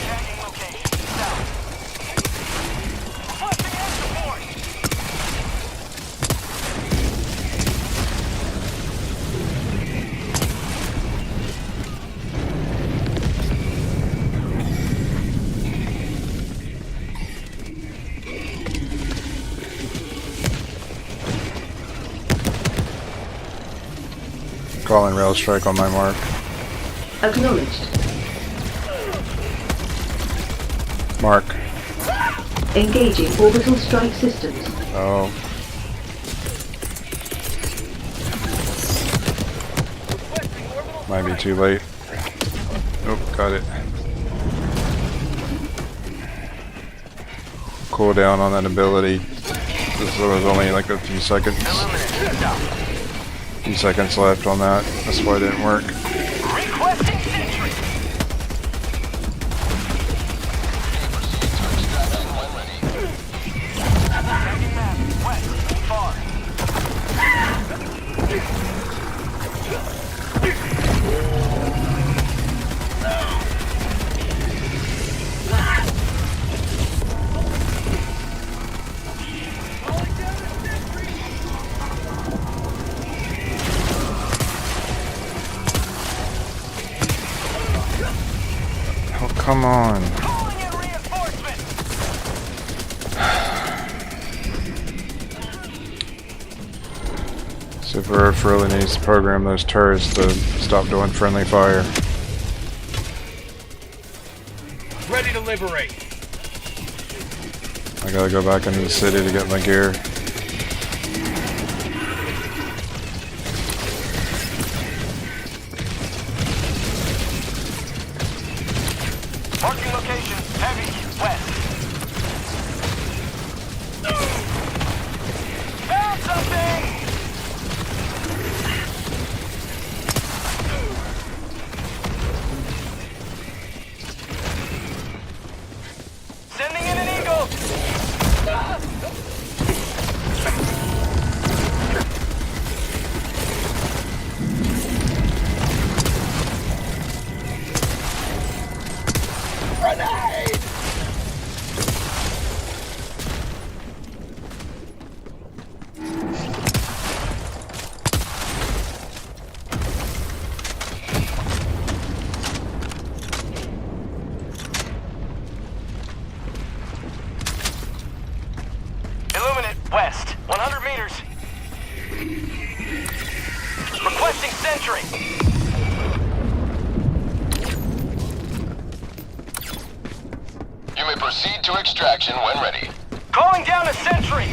Tagging location. South. Requesting air support! Calling rail strike on my mark. Acknowledged. Mark. Engaging orbital strike systems. Oh. Might be too late. Nope, got it. Cool down on that ability. This was only like a few seconds. Few seconds left on that. That's why it didn't work. Requesting sentry! Proceed to extraction when ready. Tagging map. West. Far. Oh, come on. Calling in reinforcements! Super Earth really needs to program those turrets to stop doing friendly fire. ready to liberate. I gotta go back into the city to get my gear. Marking location. Heavy. West. Found something! Sending in an eagle! Grenade! Illuminate West, 100 meters. Requesting sentry. You may proceed to extraction when ready. Calling down a sentry.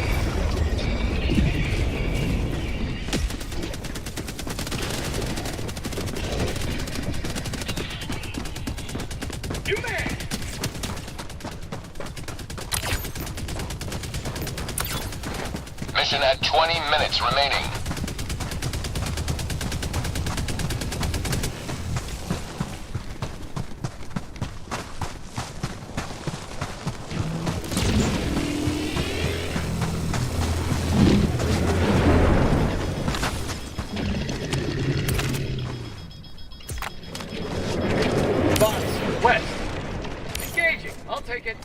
You man! Mission at 20 minutes remaining. Bots, west. Engaging. I'll take it.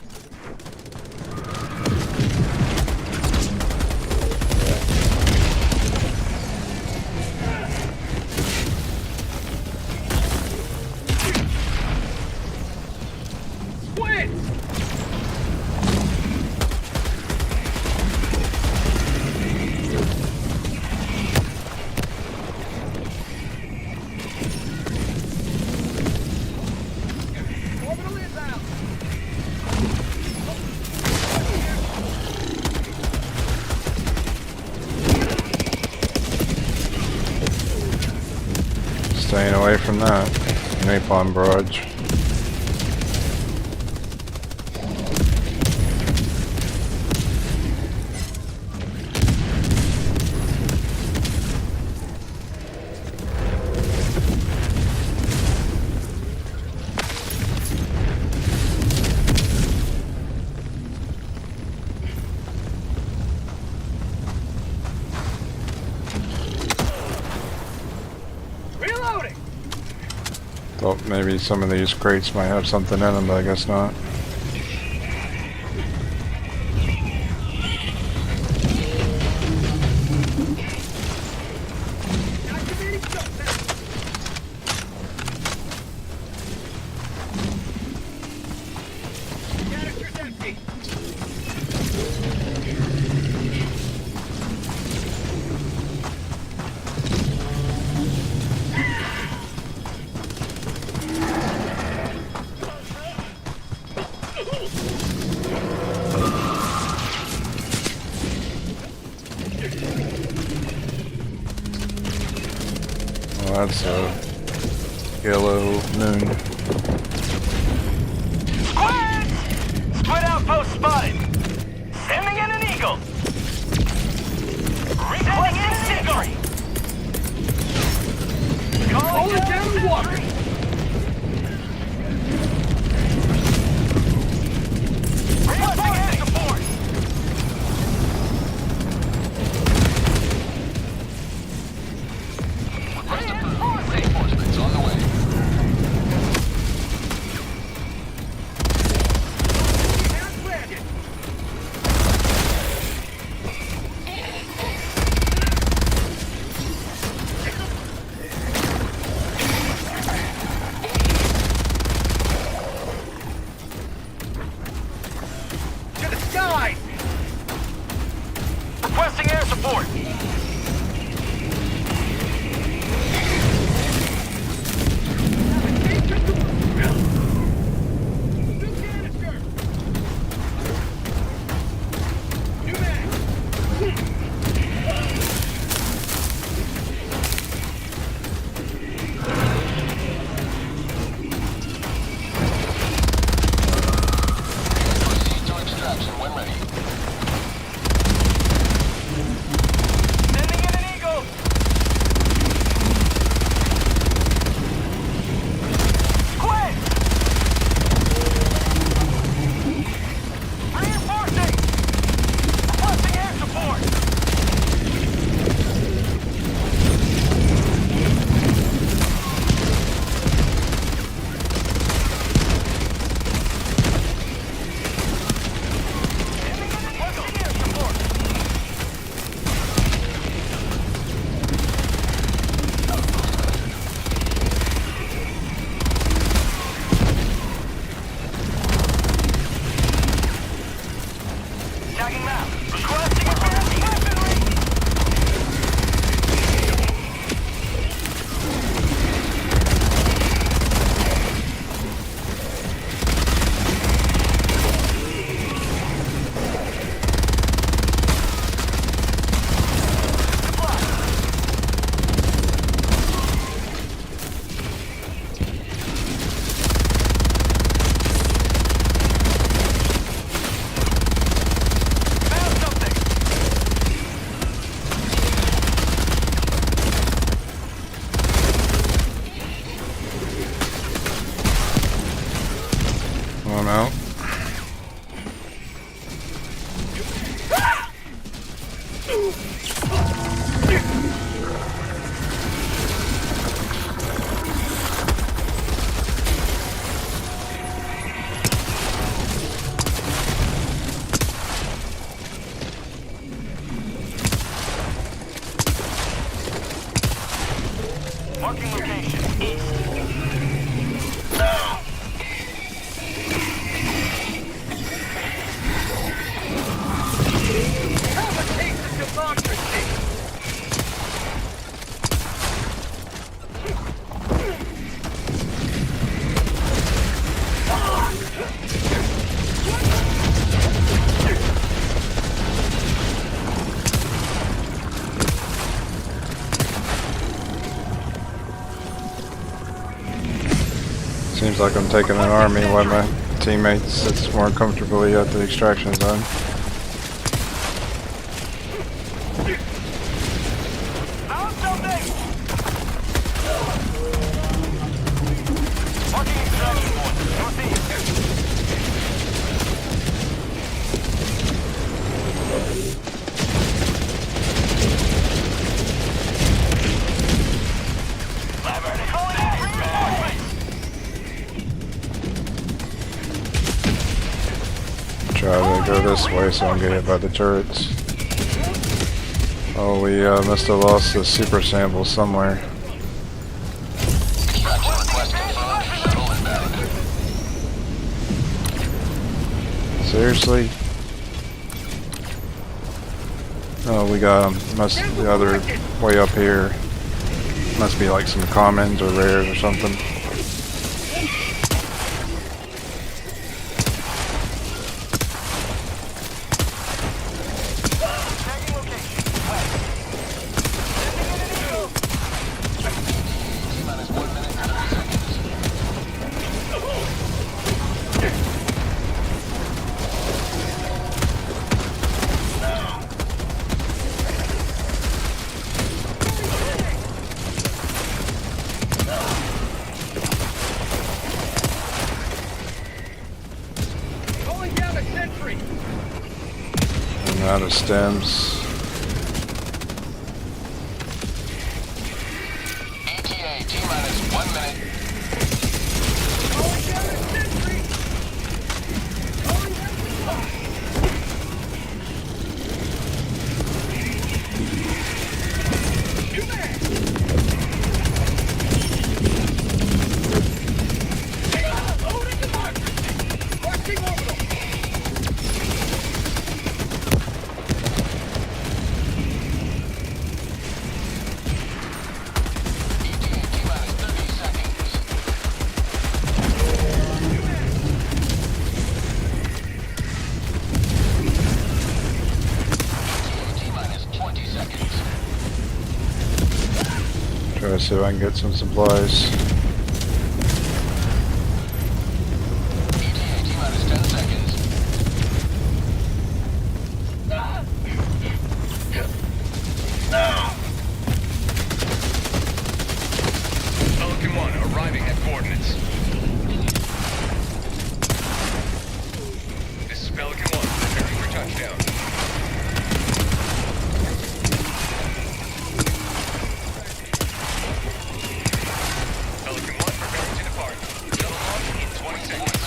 Squid! Orbital inbound. Staying away from that. Napalm barrage. Reloading! Thought maybe some of these crates might have something in them, but I guess not. Activating shutdown. Canister's empty. Well, that's a yellow moon. Squid! Squid outpost spotted. Sending in an eagle. Sending in an eagle. Hold it down and walk. Requesting air support. Reinforcements on the way. Hands landed. I'm out. Marking location east. Have a taste of democracy! Seems like I'm taking an army while my teammates sits more comfortably at the extraction zone. Marking extraction point northeast. Try to go this way so I don't get hit by the turrets. Oh, we must have lost the super sample somewhere. Extraction request confirmed. Shuttle inbound. Seriously? Oh, we got them. Must be the other way up here. Must be like some commons or rares or something. T-minus 1 minute, 30 seconds. Calling down a sentry! I'm out of stems. ETA T-minus 1 minute. Calling down a sentry! Calling down a spot! You man! Loading democracy! Marching orbital! ETA T-minus 30 seconds. ETA T-minus 20 seconds. Try to see if I can get some supplies. ETA T-minus 10 seconds. Pelican 1 arriving at coordinates. This is Pelican 1 preparing for touchdown. Pelican 1 preparing to depart. Shuttle launch in 20 seconds.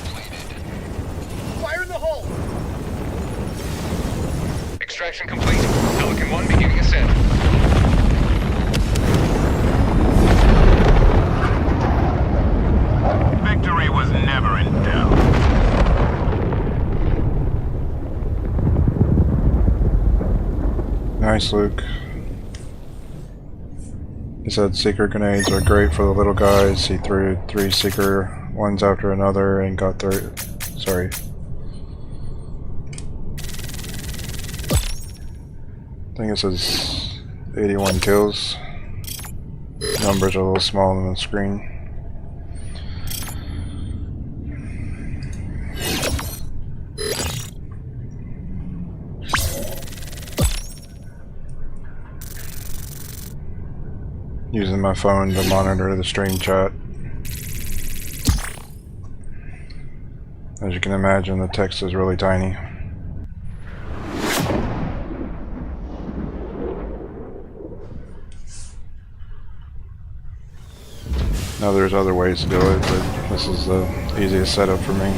Depleted. Fire in the hole! Extraction complete. Pelican 1 beginning ascent. Victory was never in doubt. Nice, Luke. He said seeker grenades are great for the little guys. He threw 3 seeker ones after another and got their... Sorry. I think it says 81 kills. Numbers are a little small on the screen. Using my phone to monitor the stream chat. As you can imagine, the text is really tiny. Now there's other ways to do it, but this is the easiest setup for me.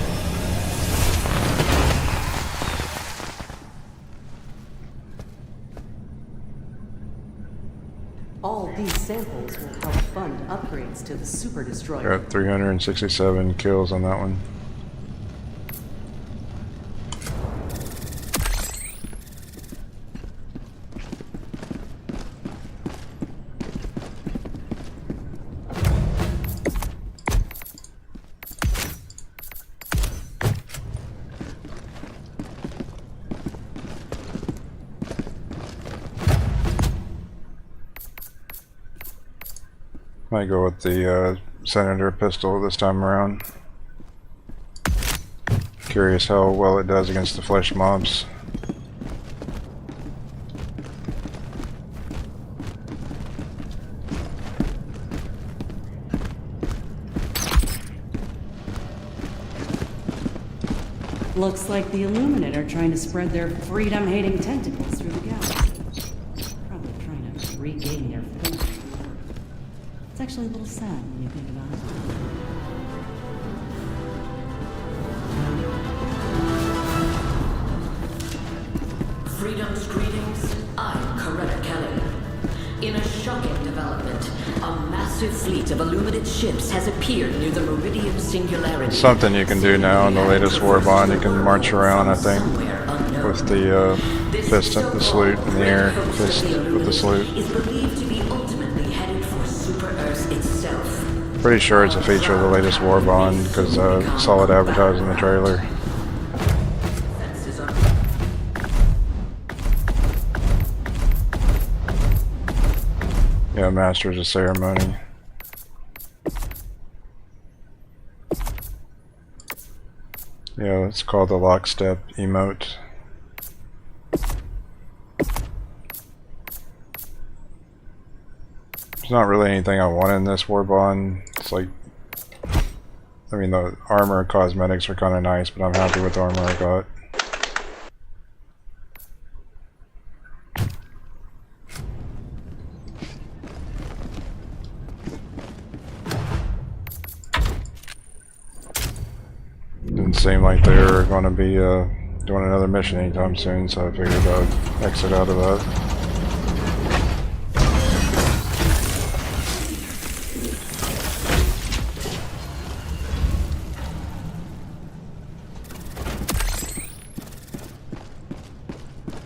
All these samples will help fund upgrades to the Super Destroyer. Got 367 kills on that one. Might go with the Senator pistol this time around. Curious how well it does against the flesh mobs. Looks like the Illuminate are trying to spread their freedom-hating tentacles through the galaxy. Probably trying to regain their footing. It's actually a little sad when you think about it. Freedom's greetings. I'm Coretta Kelly. In a shocking development, a massive fleet of Illuminate ships has appeared near the Meridian Singularity. Something you can do now in the latest war bond, you can march around, I think, with the fist at the salute in the air, fist with the salute. Is believed to be ultimately headed for Super Earth itself. Pretty sure it's a feature of the latest war bond because I saw it advertised in the trailer. Yeah, Masters of Ceremony. Yeah, it's called the lockstep emote. There's not really anything I want in this war bond. It's like, I mean, the armor cosmetics are kind of nice, but I'm happy with the armor I got. Didn't seem like they were going to be doing another mission anytime soon, so I figured I'd exit out of that.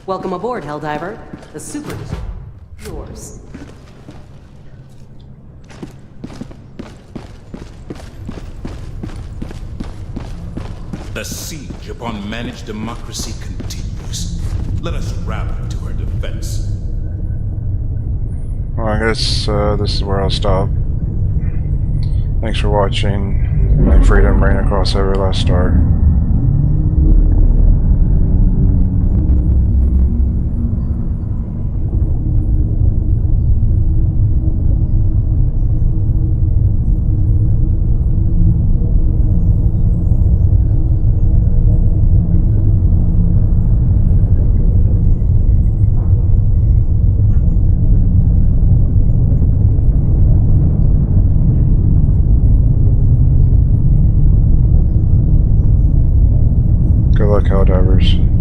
Welcome aboard, Helldiver. The Super is yours. The siege upon managed democracy continues. Let us rally to our defense. Well, I guess this is where I'll stop. Thanks for watching. May freedom reign across every last star. Good luck, Helldivers.